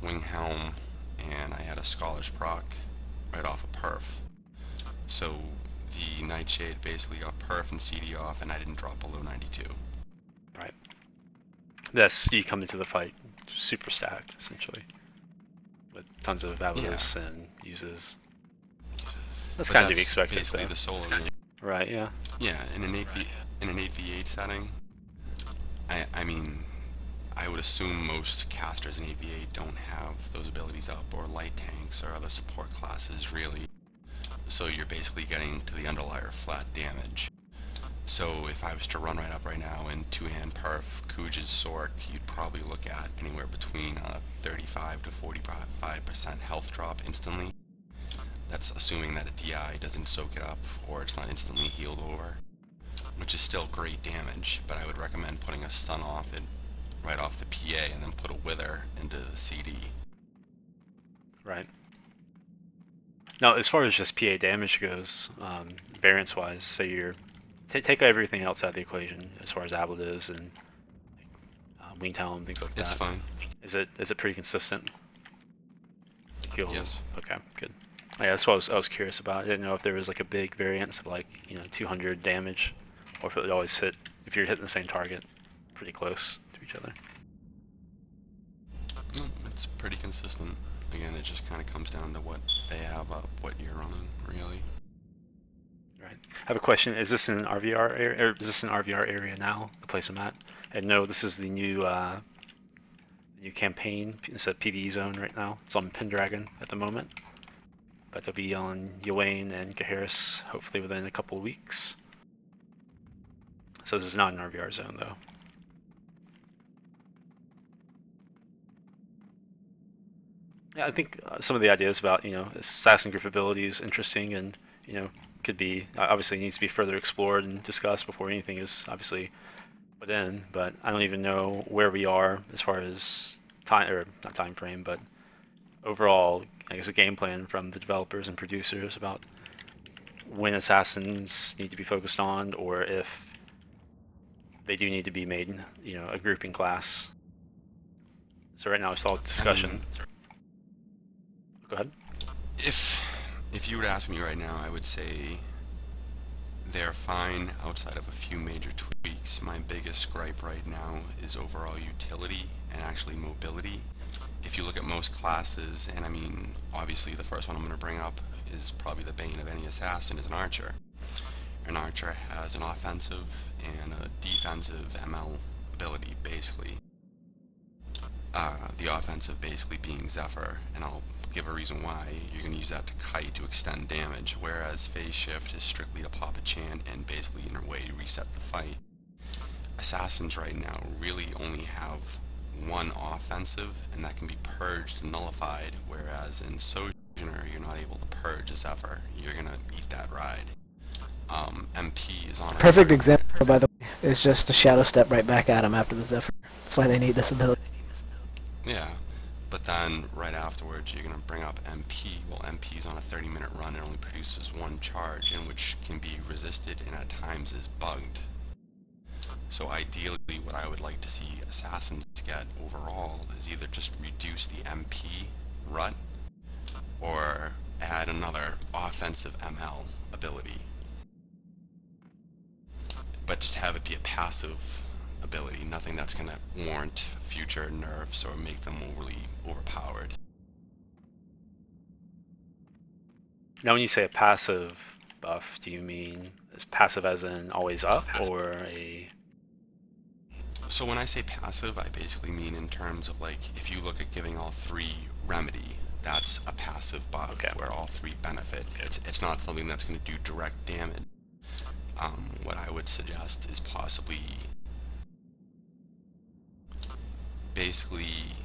Winghelm, and I had a Scholars proc right off of Perf. So the Nightshade basically got Perf and CD off, and I didn't drop below 92. Right. That's, you come into the fight super stacked, essentially, with tons of Avalos and uses. That's But kind of to be expected, basically though. the solo game. Right, yeah. Yeah, in an 8v8 setting, I mean, I would assume most casters in 8v8 don't have those abilities up, or light tanks or other support classes, really. So you're basically getting to the underlier flat damage. So if I was to run right up right now in two-hand perf, Kuja's Sork, you'd probably look at anywhere between 35 to 45% health drop instantly. That's assuming that a DI doesn't soak it up, or it's not instantly healed over, which is still great damage, but I would recommend putting a stun off it right off the PA and then put a wither into the CD. Right. Now, as far as just PA damage goes, variance-wise, so you're take everything else out of the equation as far as Abladives and Winghelm, things like that. It's fine. Is it pretty consistent? Yes. Okay, good. Yeah, that's what I was curious about. I didn't know if there was like a big variance of like 200 damage, or if it would always hit, if you're hitting the same target, pretty close to each other. No, it's pretty consistent. Again, it just kind of comes down to what they have up, what you're running, really. Right. I have a question. Is this an RVR area, or is this an RVR area now, the place I'm at? And no, this is the new campaign. It's a PvE zone right now. It's on Pendragon at the moment, but it'll be on Ywain and Gaheris hopefully within a couple of weeks. So this is not an RVR zone though. Yeah, I think some of the ideas about assassin group abilities interesting, and could be obviously needs to be further explored and discussed before anything is obviously put in. But I don't even know where we are as far as time, or not time frame, but overall, I guess a game plan from the developers and producers about when assassins need to be focused on, or if they do need to be made a grouping class. So right now it's all discussion. Go ahead. If you were to ask me right now, I would say they're fine outside of a few major tweaks. My biggest gripe right now is overall utility and actually mobility. If you look at most classes, and I mean, obviously the first one I'm going to bring up is probably the bane of any assassin, is an archer. An archer has an offensive and a defensive ML ability, basically. The offensive basically being Zephyr, and I'll give a reason why. You're going to use that to kite to extend damage, whereas phase shift is strictly to pop a chant and basically in a way reset the fight. Assassins right now really only have one offensive, and that can be purged and nullified, whereas in Sojourner you're not able to purge a Zephyr. You're going to eat that ride. MP is on a Perfect example, by the way, is just a shadow step right back at him after the Zephyr. That's why they need this ability. Yeah, but then right afterwards you're going to bring up MP. Well, MP's on a 30-minute run and only produces one charge, and which can be resisted and at times is bugged. So ideally what I would like to see assassins get overall is either just reduce the MP rut or add another offensive ML ability. But just have it be a passive ability, nothing that's going to warrant future nerfs or make them overly overpowered. Now when you say a passive buff, do you mean is passive as in always up, or a... So when I say passive, I basically mean in terms of like, if you look at giving all three remedy, that's a passive buff, okay, where all three benefit. It's not something that's going to do direct damage. What I would suggest is possibly basically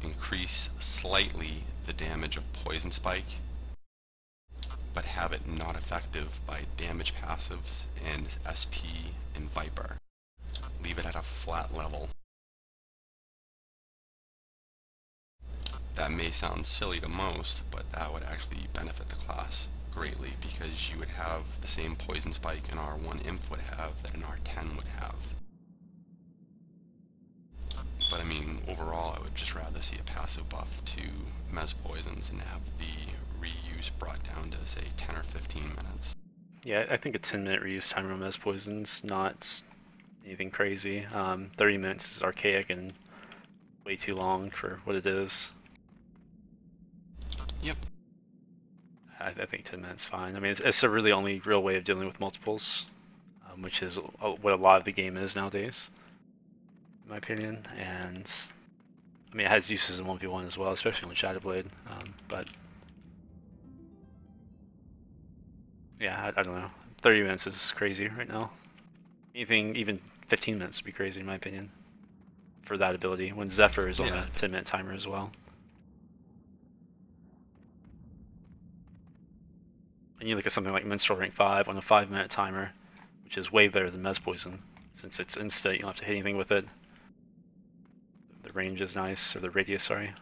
increase slightly the damage of Poison Spike but have it not effective by damage passives and SP and Viper. Leave it at a flat level. That may sound silly to most, but that would actually benefit the class greatly, because you would have the same poison spike an R1 Imp would have that an R10 would have. But I mean, overall I would just rather see a passive buff to Mez Poisons and have the reuse brought down to, say, 10 or 15 minutes. Yeah, I think a 10-minute reuse timer on Mez Poison's not anything crazy. 30 minutes is archaic and way too long for what it is. Yep. I think 10 minutes fine. I mean, it's the really only real way of dealing with multiples, which is what a lot of the game is nowadays, in my opinion. And I mean, it has uses in 1v1 as well, especially on Shadowblade. But yeah, I don't know. 30 minutes is crazy right now. Anything, even 15 minutes would be crazy in my opinion for that ability, when Zephyr is on a 10-minute timer as well. And you look at something like Minstrel Rank 5 on a 5-minute timer, which is way better than Mez Poison, since it's insta, you don't have to hit anything with it. The range is nice, or the radius, sorry.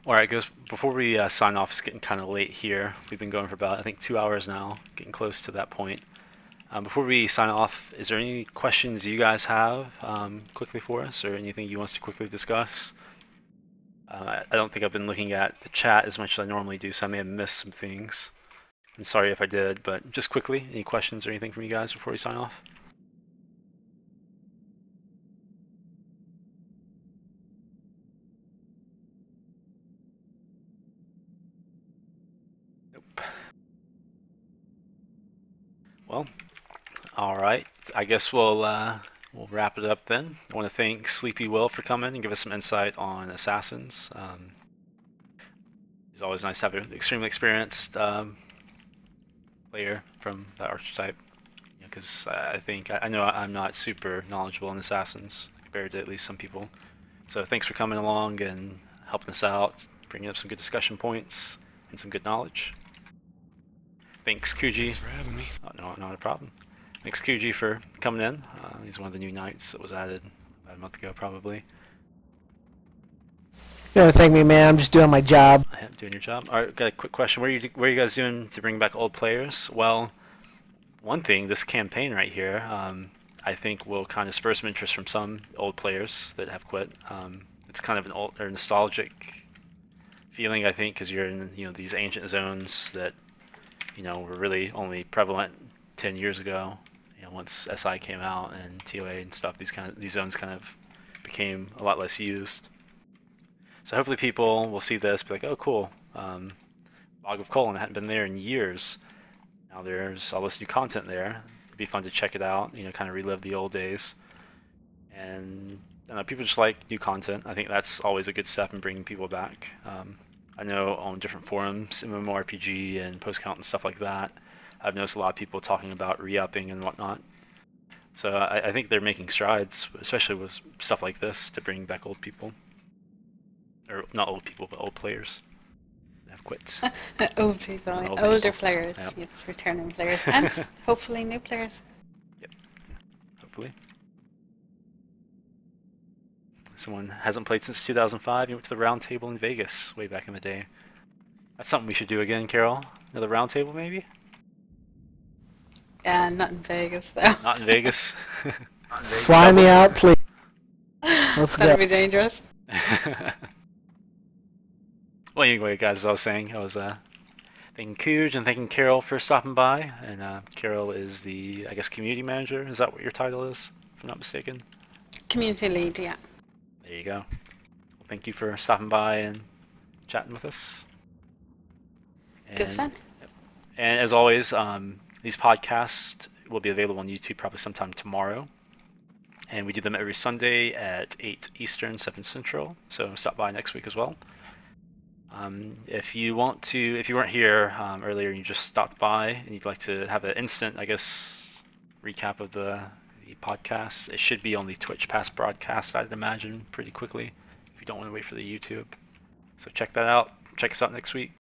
Alright guys, before we sign off, it's getting kind of late here. We've been going for about, I think, 2 hours now, getting close to that point. Before we sign off, is there any questions you guys have quickly for us, or anything you want us to quickly discuss? I don't think I've been looking at the chat as much as I normally do, so I may have missed some things. And sorry if I did, but just quickly, any questions or anything from you guys before we sign off? Nope. Well, alright, I guess we'll wrap it up then. I want to thank Sleepy Will for coming and give us some insight on Assassins. It's always nice to have an extremely experienced player from that archetype, because I know I'm not super knowledgeable in Assassins compared to at least some people. So thanks for coming along and helping us out, bringing up some good discussion points and some good knowledge. Thanks, Kuji. Thanks for having me. Oh, no, not a problem. Thanks, Kuji, for coming in. He's one of the new knights that was added about a month ago, probably. You don't thank me, man. I'm just doing my job. I am doing your job. All right, got a quick question. What are you guys doing to bring back old players? Well, one thing, this campaign right here, I think will kind of spur some interest from some old players that have quit. It's kind of an old or nostalgic feeling, I think, because you're in these ancient zones that were really only prevalent 10 years ago. Once SI came out and TOA and stuff, these zones kind of became a lot less used. So hopefully people will see this, be like, oh cool, Bog of Colin hadn't been there in years. Now there's all this new content there. It'd be fun to check it out, kind of relive the old days. And people just like new content. I think that's always a good step in bringing people back. I know on different forums, MMORPG and post count and stuff like that, I've noticed a lot of people talking about re-upping and whatnot. So I think they're making strides, especially with stuff like this, to bring back old people. Or not old people, but old players that have quit. Old people, Old older people. players, Yep. yes, returning players, and hopefully new players. Yep, hopefully. Someone hasn't played since 2005. You went to the round table in Vegas way back in the day. That's something we should do again, Carol. Another round table, maybe? Yeah, not in Vegas though. Not in Vegas. Fly me out, please. Let's go. That'd be dangerous. Well, anyway, guys, as I was saying, I was thanking Kuj and thanking Carol for stopping by. And Carol is the, I guess, community manager. Is that what your title is, if I'm not mistaken? Community lead, yeah. There you go. Well, thank you for stopping by and chatting with us. Good fun. And as always, these podcasts will be available on YouTube probably sometime tomorrow. And we do them every Sunday at 8 Eastern, 7 Central. So stop by next week as well. If you weren't here earlier and you just stopped by and you'd like to have an instant, I guess, recap of the the podcast. It should be on the Twitch past broadcast, I'd imagine, pretty quickly, if you don't want to wait for the YouTube. So check that out. Check us out next week.